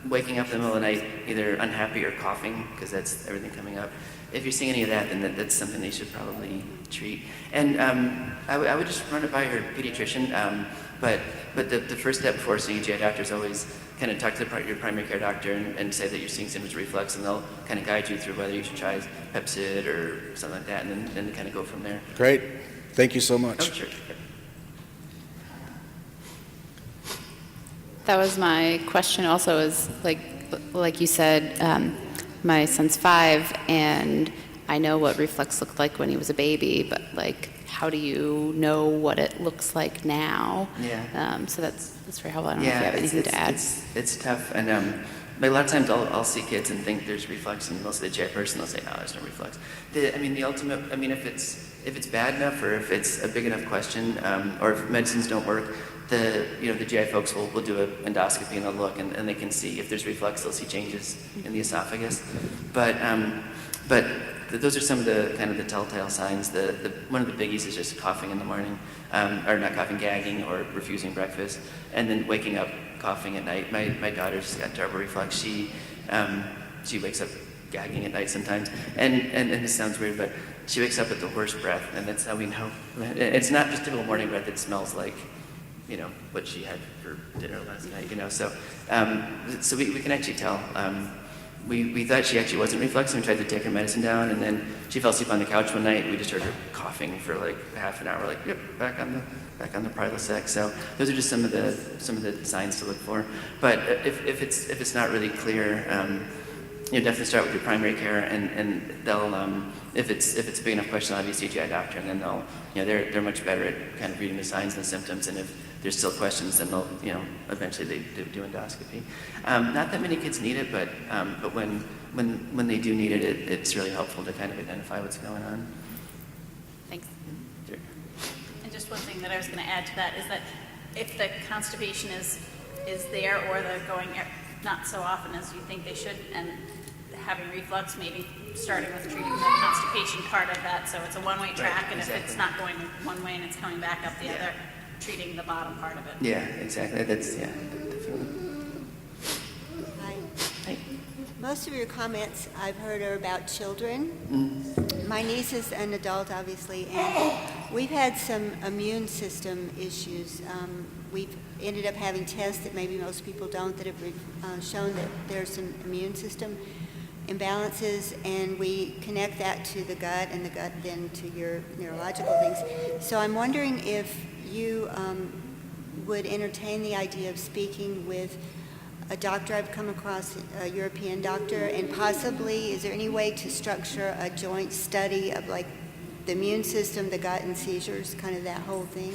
waking up in the middle of the night either unhappy or coughing, because that's everything coming up. If you're seeing any of that, then that's something they should probably treat. And I would just run it by her pediatrician. But the first step before seeing a GI doctor is always kind of talk to your primary care doctor and say that you're seeing symptoms of reflux, and they'll kind of guide you through whether you should try Pepsid or something like that, and then kind of go from there. Great. Thank you so much. Oh, sure. That was my question also, is like you said, my son's 5, and I know what reflux looked like when he was a baby, but how do you know what it looks like now? Yeah. So that's very helpful. I don't know if you have anything to add. It's tough, and a lot of times I'll see kids and think there's reflux, and they'll see the GI person, they'll say, no, there's no reflux. The ultimate, if it's bad enough, or if it's a big enough question, or if medicines don't work, the GI folks will do an endoscopy and they'll look, and they can see if there's reflux. They'll see changes in the esophagus, but those are some of the kind of the telltale signs. One of the biggies is just coughing in the morning, or not coughing, gagging, or refusing breakfast, and then waking up coughing at night. My daughter's got terrible reflux. She wakes up gagging at night sometimes. And this sounds weird, but she wakes up with the worst breath, and that's how we know. It's not just typical morning breath, it smells like, what she had for dinner last night, So we can actually tell. We thought she actually wasn't reflux, and we tried to take her medicine down, and then she fell asleep on the couch one night. We just heard her coughing for like half an hour, like, yep, back on the Prilosec. So those are just some of the signs to look for. But if it's not really clear, definitely start with your primary care, and they'll if it's a big enough question, obviously see a GI doctor, and then they'll they're much better at kind of reading the signs and the symptoms, and if there's still questions, then they'll eventually they do endoscopy. Not that many kids need it, but when they do need it, it's really helpful to kind of identify what's going on. Thanks. Sure. And just one thing that I was going to add to that is that if the constipation is there, or they're going not so often as you think they should, and having reflux, maybe starting with treating the constipation part of that, so it's a one-way track, and exactly. if it's not going one way and it's coming back up the other, treating the bottom part of it. Yeah, exactly. That's definitely. Hi. Hey. Most of your comments I've heard are about children. My niece is an adult, obviously, and we've had some immune system issues. We've ended up having tests that maybe most people don't, that have shown that there's some immune system imbalances, and we connect that to the gut, and the gut then to your neurological things. So I'm wondering if you would entertain the idea of speaking with a doctor. I've come across a European doctor, and possibly, is there any way to structure a joint study of like the immune system, the gut, and seizures, kind of that whole thing?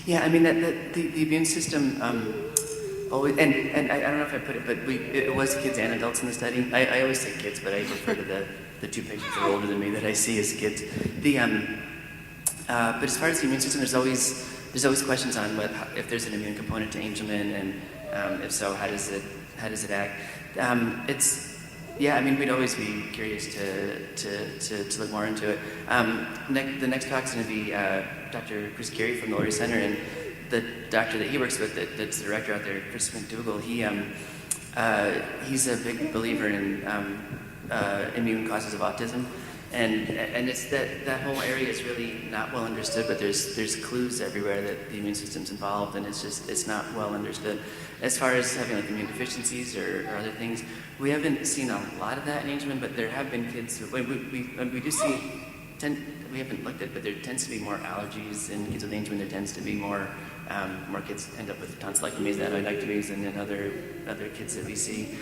Yeah, I mean, the immune system always, and I don't know if I put it, but it was kids and adults in the study. I always say kids, but I refer to the two patients who are older than me that I see as kids. But as far as the immune system, there's always questions on if there's an immune component to Angelman, and if so, how does it act? We'd always be curious to look more into it. The next talk's going to be Dr. Chris Carey from the Laurie Center, and the doctor that he works with, that's the director out there, Chris McDougall. He's a big believer in immune causes of autism. And it's that whole area is really not well understood, but there's clues everywhere that the immune system's involved, and it's not well understood. As far as having like immune deficiencies or other things, we haven't seen a lot of that in Angelman, but there have been kids who we do see. We haven't looked at, but there tends to be more allergies in kids with Angelman. There tends to be more kids end up with tonsillectomies, adenoidectomies, and then other kids that we see.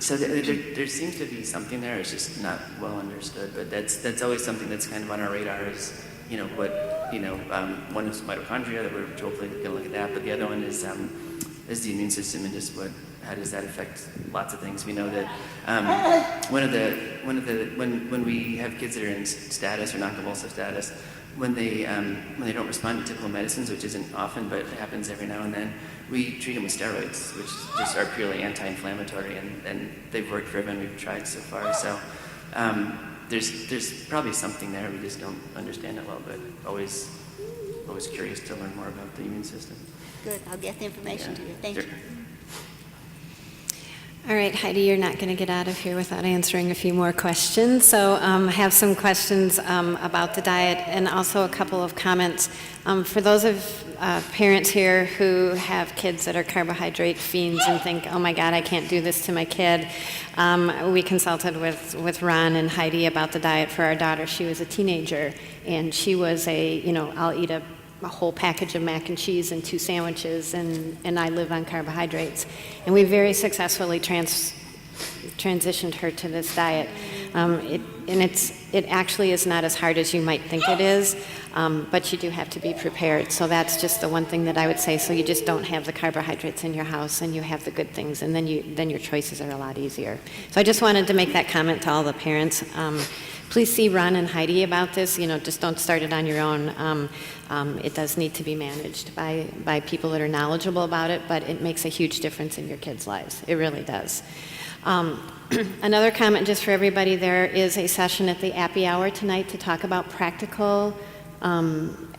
So there seems to be something there. It's just not well understood. But that's always something that's kind of on our radar. Is one is mitochondria, that we're hopefully going to look at that. But the other one is the immune system, and just how does that affect lots of things. We know that when we have kids that are in status or non-convulsive status, when they don't respond to typical medicines, which isn't often, but it happens every now and then, we treat them with steroids, which just are purely anti-inflammatory, and they've worked for everyone we've tried so far. So there's probably something there. We just don't understand it well, but always curious to learn more about the immune system. Good. I'll get the information to you. Thank you. All right, Heidi, you're not going to get out of here without answering a few more questions. So I have some questions about the diet, and also a couple of comments. For those of parents here who have kids that are carbohydrate fiends and think, oh my God, I can't do this to my kid, we consulted with Ron and Heidi about the diet for our daughter. She was a teenager, and she was I'll eat a whole package of mac and cheese and 2 sandwiches, and I live on carbohydrates. And we very successfully transitioned her to this diet. It actually is not as hard as you might think it is, but you do have to be prepared. So that's just the one thing that I would say. So you just don't have the carbohydrates in your house, and you have the good things, and then your choices are a lot easier. So I just wanted to make that comment to all the parents. Please see Ron and Heidi about this. Just don't start it on your own. It does need to be managed by people that are knowledgeable about it, but it makes a huge difference in your kids' lives. It really does. Another comment just for everybody, there is a session at the Appy Hour tonight to talk about practical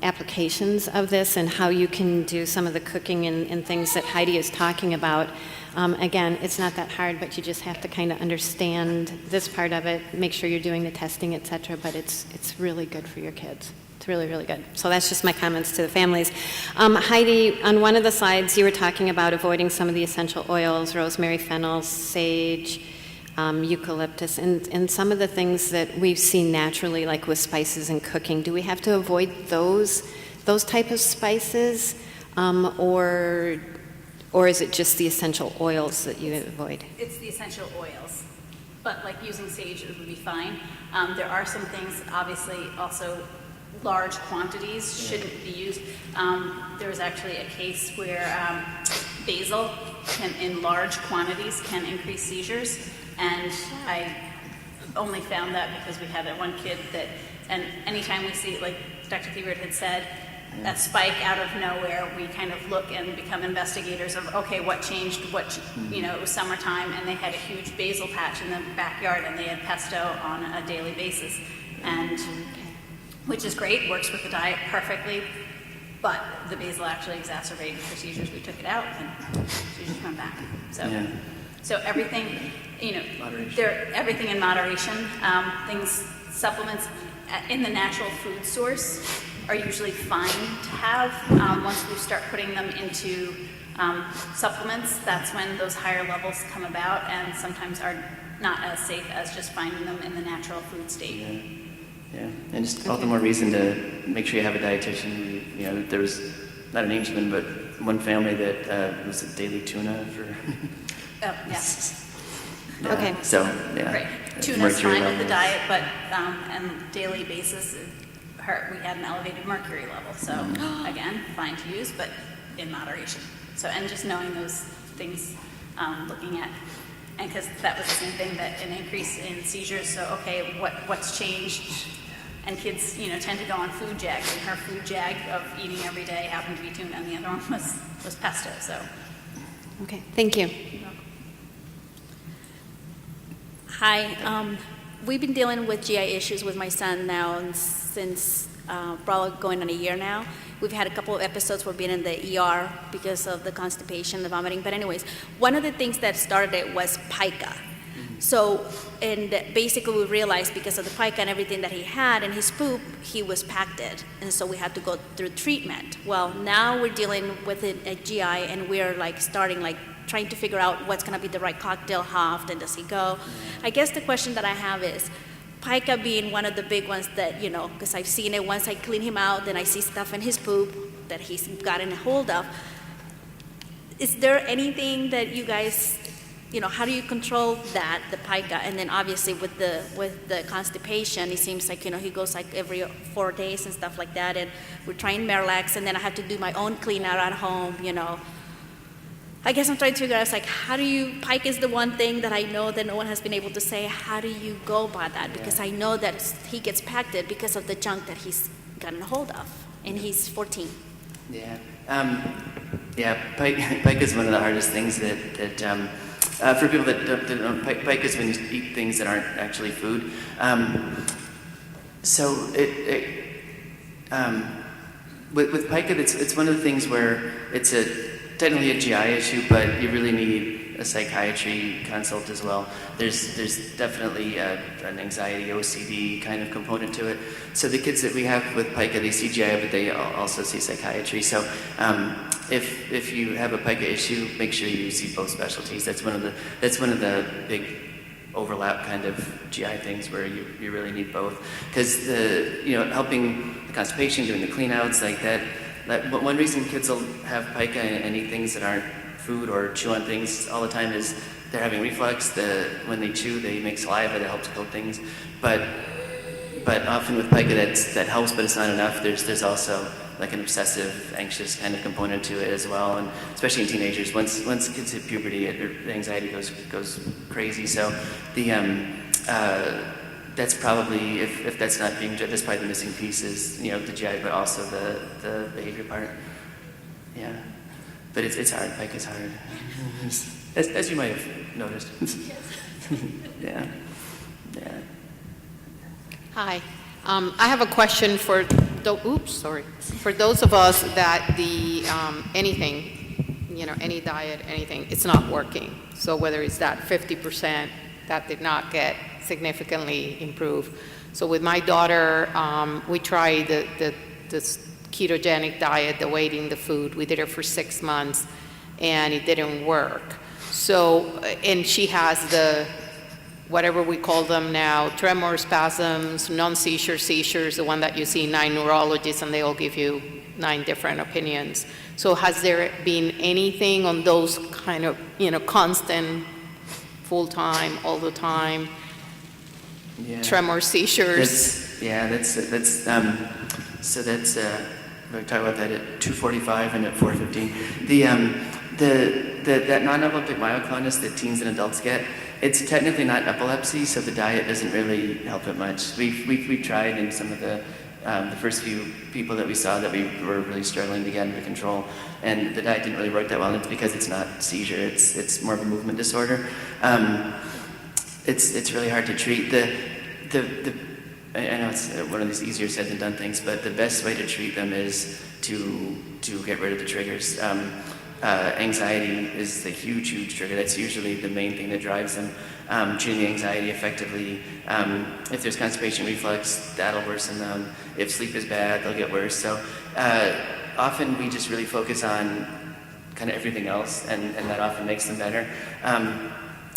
applications of this and how you can do some of the cooking and things that Heidi is talking about. Again, it's not that hard, but you just have to kind of understand this part of it, make sure you're doing the testing, et cetera, but it's really good for your kids. It's really, really good. So that's just my comments to the families. Heidi, on one of the slides, you were talking about avoiding some of the essential oils, rosemary, fennel, sage, eucalyptus, and some of the things that we've seen naturally, like with spices and cooking. Do we have to avoid those type of spices, or is it just the essential oils that you avoid? It's the essential oils, but like using sage would be fine. There are some things, obviously, also large quantities shouldn't be used. There was actually a case where basil in large quantities can increase seizures, and I only found that because we had that one kid that, and anytime we see, like Dr. Thibert had said, a spike out of nowhere, we kind of look and become investigators of, okay, what changed, it was summertime, and they had a huge basil patch in the backyard, and they had pesto on a daily basis, and which is great, works with the diet perfectly, but the basil actually exacerbated the seizures. We took it out, and seizures went back. So everything, everything in moderation. Supplements in the natural food source are usually fine to have. Once we start putting them into supplements, that's when those higher levels come about, and sometimes are not as safe as just finding them in the natural food state. Yeah, and just all the more reason to make sure you have a dietitian. There was not an Angelman, but one family that was a daily tuna for. Oh, yes. Okay. So, yeah. Right. Tuna's fine with the diet, but on a daily basis, we had an elevated mercury level. So, again, fine to use, but in moderation. So, and just knowing those things, looking at, and because that was the same thing, that an increase in seizures. So, okay, what's changed? And kids, tend to go on food jags, and her food jag of eating every day happened to be tuna, and the other one was pesto. So. Okay, thank you. Hi, we've been dealing with GI issues with my son now since probably going on a year now. We've had a couple of episodes where being in the ER because of the constipation, the vomiting. But anyways, one of the things that started it was pica. So, and basically we realized because of the pica and everything that he had in his poop, he was pacted. And so we had to go through treatment. Well, now we're dealing with a GI, and we're trying to figure out what's going to be the right cocktail, how often does he go. I guess the question that I have is, pica being one of the big ones that, because I've seen it, once I clean him out, then I see stuff in his poop that he's gotten a hold of. Is there anything that you guys, how do you control that, the pica? And then obviously with the constipation, it seems like, he goes like every 4 days and stuff like that, and we're trying Miralax, and then I have to do my own clean out at home, I guess I'm trying to figure out, pica is the one thing that I know that no one has been able to say, how do you go about that? Because I know that he gets pacted because of the junk that he's gotten a hold of, and he's 14. Yeah. Pica is one of the hardest things that for people that don't know, pica is when you eat things that aren't actually food. With pica, it's one of the things where it's technically a GI issue, but you really need a psychiatry consult as well. There's definitely an anxiety, OCD kind of component to it. So the kids that we have with pica, they see GI, but they also see psychiatry. So if you have a pica issue, make sure you see both specialties. That's one of the big overlap kind of GI things where you really need both, because helping the constipation, doing the cleanouts like that. One reason kids will have pica and eat things that aren't food or chew on things all the time is they're having reflux. When they chew, they make saliva that helps coat things. But often with pica, that helps, but it's not enough. There's also like an obsessive, anxious kind of component to it as well, and especially in teenagers. Once kids hit puberty, the anxiety goes crazy. So that's probably, if that's not being, that's probably the missing piece is, the GI, but also the behavior part. Yeah. But it's hard, pica's hard. as you might have noticed. Yeah. Hi. I have a question for For those of us that anything, any diet, anything, it's not working. So whether it's that 50% that did not get significantly improved. So with my daughter, we tried the ketogenic diet, the weighting the food. We did it for 6 months, and it didn't work. So, and she has the, whatever we call them now, tremor, spasms, non-seizure seizures, the one that you see 9 neurologists, and they all give you 9 different opinions. So has there been anything on those kind of, constant, full-time, all the time, tremor, seizures? We'll talk about that at 2:45 and at 4:15. That non-epileptic myoclonus that teens and adults get, it's technically not epilepsy, so the diet doesn't really help it much. We've tried in some of the first few people that we saw that we were really struggling to get under control, and the diet didn't really work that well, and it's because it's not seizure, it's more of a movement disorder. It's really hard to treat. I know it's one of these easier said than done things, but the best way to treat them is to get rid of the triggers. Anxiety is the huge trigger. That's usually the main thing that drives them. Treating anxiety effectively. If there's constipation, reflux, that'll worsen them. If sleep is bad, they'll get worse. So often we just really focus on kind of everything else, and that often makes them better.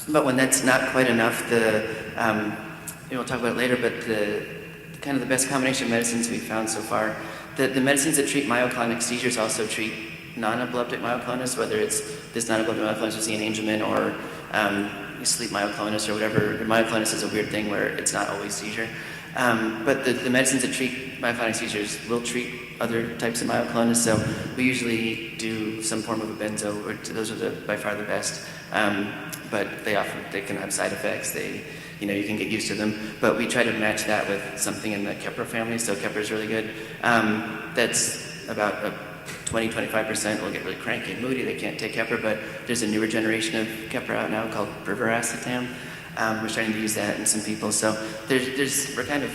But when that's not quite enough, we'll talk about it later, but the best combination of medicines we've found so far, the medicines that treat myoclonic seizures also treat non-epileptic myoclonus, whether it's this non-epileptic myoclonus you see in Angelman or sleep myoclonus or whatever. Myoclonus is a weird thing where it's not always seizure. But the medicines that treat myoclonic seizures will treat other types of myoclonus, so we usually do some form of a benzo, or those are by far the best. But they can have side effects. You can get used to them, but we try to match that with something in the Keppra family, so Keppra is really good. That's about 20-25% will get really cranky and moody, they can't take Keppra, but there's a newer generation of Keppra out now called brivaracetam. We're starting to use that in some people, so we're kind of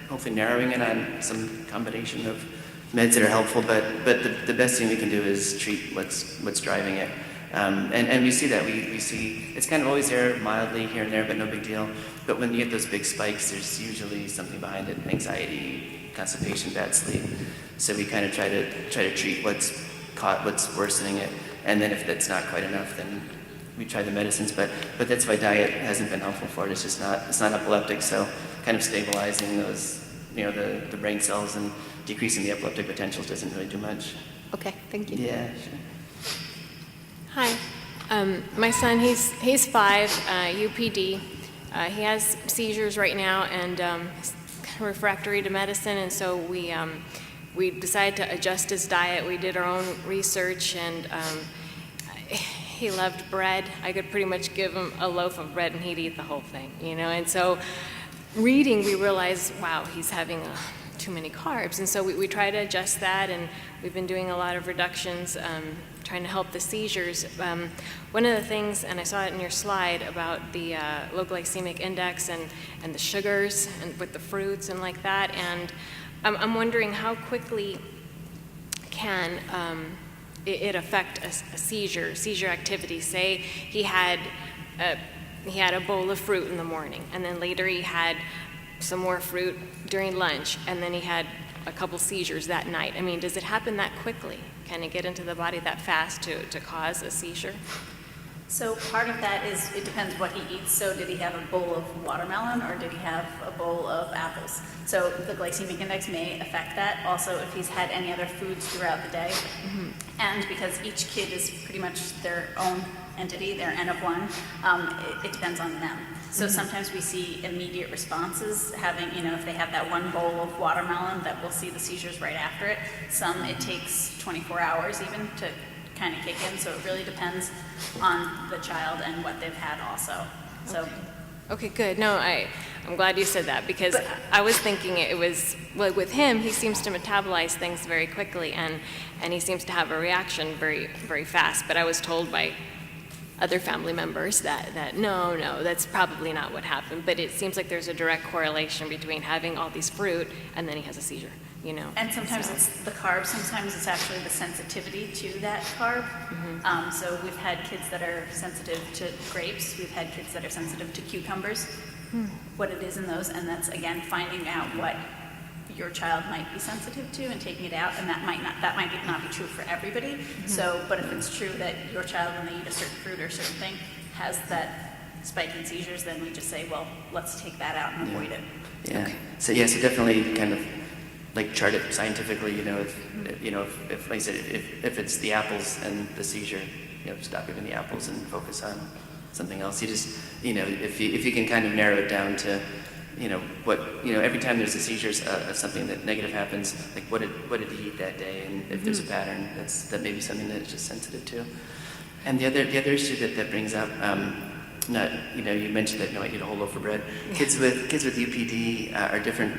hopefully narrowing in on some combination of meds that are helpful, but the best thing we can do is treat what's driving it. And we see that. We see it's kind of always there mildly here and there, but no big deal. But when you get those big spikes, there's usually something behind it: anxiety, constipation, bad sleep. So we kind of try to treat what's worsening it, and then if that's not quite enough, then we try the medicines. But that's why diet hasn't been helpful for it. It's not epileptic, so kind of stabilizing those the brain cells and decreasing the epileptic potentials doesn't really do much. Okay, thank you. Yeah, sure. Hi, my son, he's 5, UPD. He has seizures right now, and he's kind of refractory to medicine, and so we decided to adjust his diet. We did our own research, and he loved bread. I could pretty much give him a loaf of bread, and he'd eat the whole thing, and so reading, we realized, wow, he's having too many carbs, and so we try to adjust that, and we've been doing a lot of reductions, trying to help the seizures. One of the things, and I saw it in your slide about the low glycemic index and the sugars and with the fruits and like that, and I'm wondering how quickly can it affect a seizure activity. Say he had a bowl of fruit in the morning, and then later he had some more fruit during lunch, and then he had a couple seizures that night. I mean, does it happen that quickly? Can it get into the body that fast to cause a seizure? So part of that is, it depends what he eats. So did he have a bowl of watermelon, or did he have a bowl of apples? So the glycemic index may affect that. Also, if he's had any other foods throughout the day. Mm-hmm. And because each kid is pretty much their own entity, they're N of 1, it depends on them. So sometimes we see immediate responses, having, if they have that one bowl of watermelon, that we'll see the seizures right after it. Some, it takes 24 hours even to kind of kick in, so it really depends on the child and what they've had also. So. Okay, good. No, I'm glad you said that, because I was thinking it was, well, with him, he seems to metabolize things very quickly, and he seems to have a reaction very, very fast. But I was told by other family members that no, that's probably not what happened. But it seems like there's a direct correlation between having all these fruit and then he has a seizure, you know. And sometimes So- it's the carb, sometimes it's actually the sensitivity to that carb. So we've had kids that are sensitive to grapes, we've had kids that are sensitive to cucumbers, what it is in those, and that's, again, finding out what your child might be sensitive to and taking it out, and that might not be true for everybody. So, but if it's true that your child, when they eat a certain fruit or a certain thing, has that spike in seizures, then we just say, well, let's take that out and avoid it. Yeah. So so definitely kind of like chart it scientifically. If like I said, if it's the apples and the seizure, stop giving the apples and focus on something else. You just if you can kind of narrow it down to every time there's a seizure, something that negative happens, like what did he eat that day, and if there's a pattern, that may be something that it's just sensitive to. And the other issue that brings up, you mentioned that I eat a whole loaf of bread. Kids with UPD are different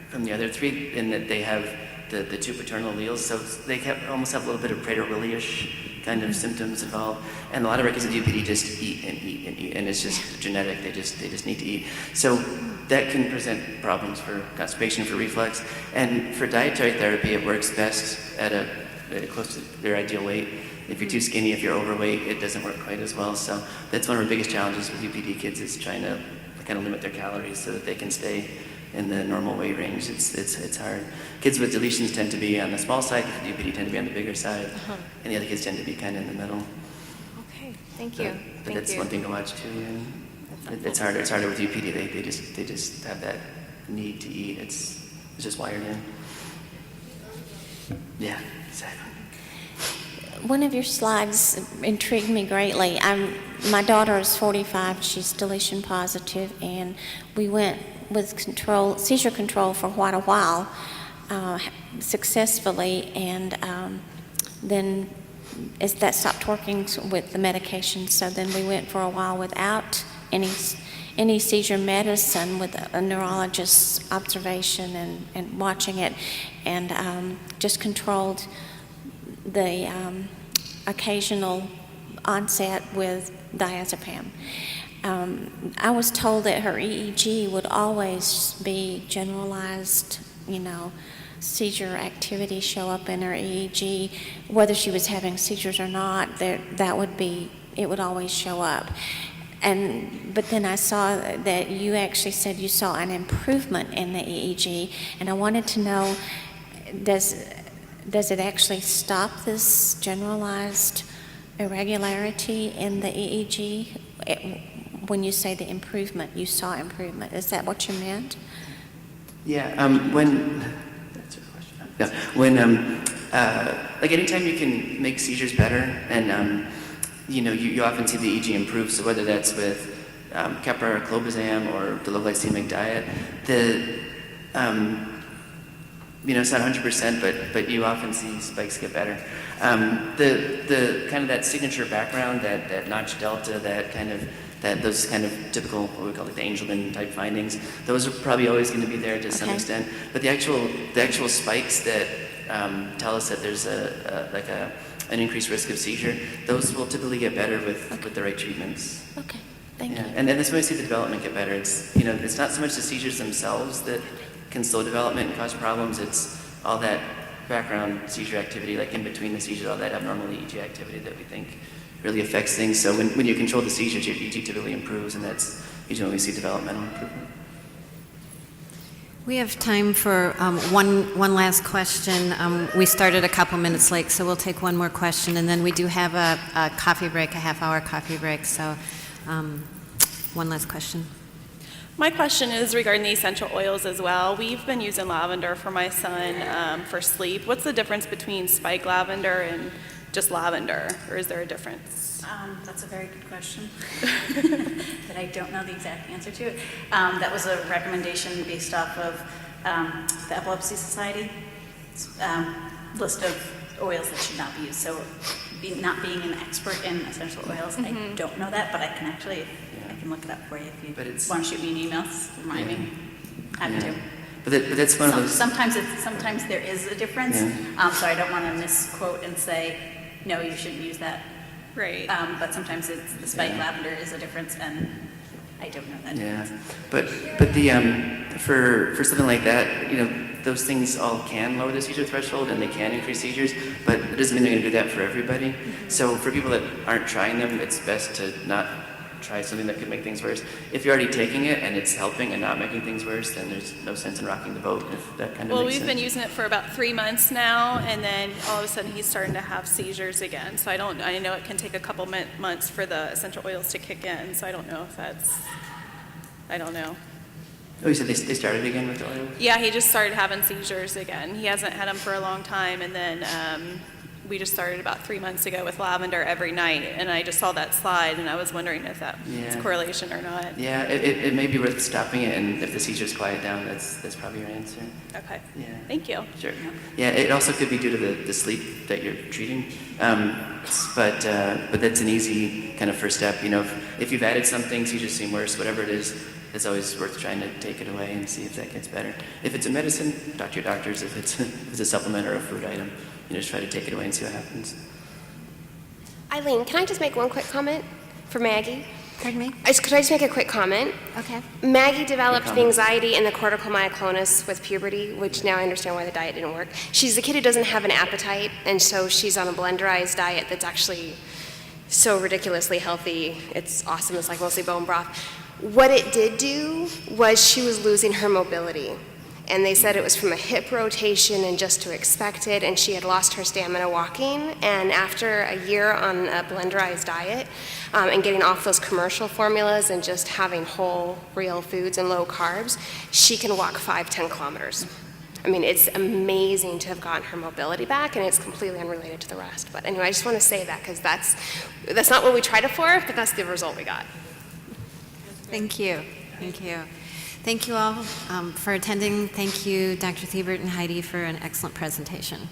from the other three in that they have the two paternal alleles, so they almost have a little bit of Prader-Willi-ish kind of symptoms involved. And a lot of our kids with UPD just eat and eat and eat, and it's just genetic. They just need to eat. So that can present problems for constipation, for reflux, and for dietary therapy, it works best at a close to their ideal weight. If you're too skinny, if you're overweight, it doesn't work quite as well. So that's one of our biggest challenges with UPD kids is trying to kind of limit their calories so that they can stay in the normal weight range. It's hard. Kids with deletions tend to be on the small side, kids with UPD tend to be on the bigger side, and the other kids tend to be kind of in the middle. Okay, thank you. But that's one thing to watch too. It's harder. It's harder with UPD. They just have that need to eat. It's just wired in. Yeah, exactly. One of your slides intrigued me greatly. My daughter is 45. She's deletion positive, and we went with seizure control for quite a while, successfully, and then as that stopped working with the medication, so then we went for a while without any seizure medicine with a neurologist's observation and watching it, and just controlled the occasional onset with diazepam. I was told that her EEG would always be generalized, seizure activity show up in her EEG, whether she was having seizures or not. It would always show up. But then I saw that you actually said you saw an improvement in the EEG, and I wanted to know, does it actually stop this generalized irregularity in the EEG? When you say the improvement, you saw improvement. Is that what you meant? Yeah. Like anytime you can make seizures better, and you often see the EEG improve. So whether that's with Keppra or clobazam or the low glycemic diet, it's not 100%, but you often see spikes get better. The kind of that signature background, that notch delta, those kind of typical, what we call like the Angelman type findings, those are probably always going to be there to some extent. But the actual spikes that tell us that there's an increased risk of seizure, those will typically get better with the right treatments. Okay, thank you. And that's when we see the development get better. It's it's not so much the seizures themselves that can slow development and cause problems. It's all that background seizure activity, like in between the seizures, all that abnormal EEG activity that we think really affects things. So when you control the seizures, your EEG typically improves, and that's usually when we see developmental improvement. We have time for one last question. We started a couple minutes late, so we'll take one more question, and then we do have a coffee break, a half-hour coffee break. So one last question. My question is regarding the essential oils as well. We've been using lavender for my son for sleep. What's the difference between spike lavender and just lavender, or is there a difference? That's a very good question that I don't know the exact answer to. That was a recommendation based off of the Epilepsy Society list of oils that should not be used. So not being an expert in essential oils, I don't know that, but I can actually, I can look it up for you if you want to shoot me an email, remind me. Happy to. But that's one of those. Sometimes there is a difference, so I don't want to misquote and say, no, you shouldn't use that. Right. But sometimes it's the spike lavender is a difference, and I don't know that difference. Yeah, but the for something like that, those things all can lower the seizure threshold and they can increase seizures, but it doesn't mean they're going to do that for everybody. So for people that aren't trying them, it's best to not try something that could make things worse. If you're already taking it and it's helping and not making things worse, then there's no sense in rocking the boat, if that kind of Well, makes we've sense. been using it for about 3 months now, and then all of a sudden he's starting to have seizures again. So I know it can take a couple months for the essential oils to kick in, so I don't know if I don't know. Oh, you said they started again with the oil? Yeah, he just started having seizures again. He hasn't had them for a long time, and then we just started about 3 months ago with lavender every night, and I just saw that slide, and I was wondering if that is correlation or not. Yeah, it may be worth stopping it, and if the seizures quiet down, that's probably your answer. Okay. Yeah. Thank you. Sure. Yeah, it also could be due to the sleep that you're treating, but that's an easy kind of first step. If you've added something, seizures seem worse, whatever it is, it's always worth trying to take it away and see if that gets better. If it's a medicine, talk to your doctors. If it's a supplement or a food item, just try to take it away and see what happens. Eileen, can I just make one quick comment for Maggie? Pardon me? Could I just make a quick comment? Okay. Maggie developed the anxiety and the cortical myoclonus with puberty, which now I understand why the diet didn't work. She's a kid who doesn't have an appetite, and so she's on a blenderized diet that's actually so ridiculously healthy. It's awesome. It's like mostly bone broth. What it did do was she was losing her mobility. And they said it was from a hip rotation and just to expect it, and she had lost her stamina walking. And after a year on a blenderized diet and getting off those commercial formulas and just having whole, real foods and low carbs, she can walk 5-10 kilometers. I mean, it's amazing to have gotten her mobility back, and it's completely unrelated to the rest. But anyway, I just want to say that because that's not what we tried it for, but that's the result we got. Thank you. Thank you. Thank you all for attending. Thank you, Dr. Thibert and Heidi, for an excellent presentation.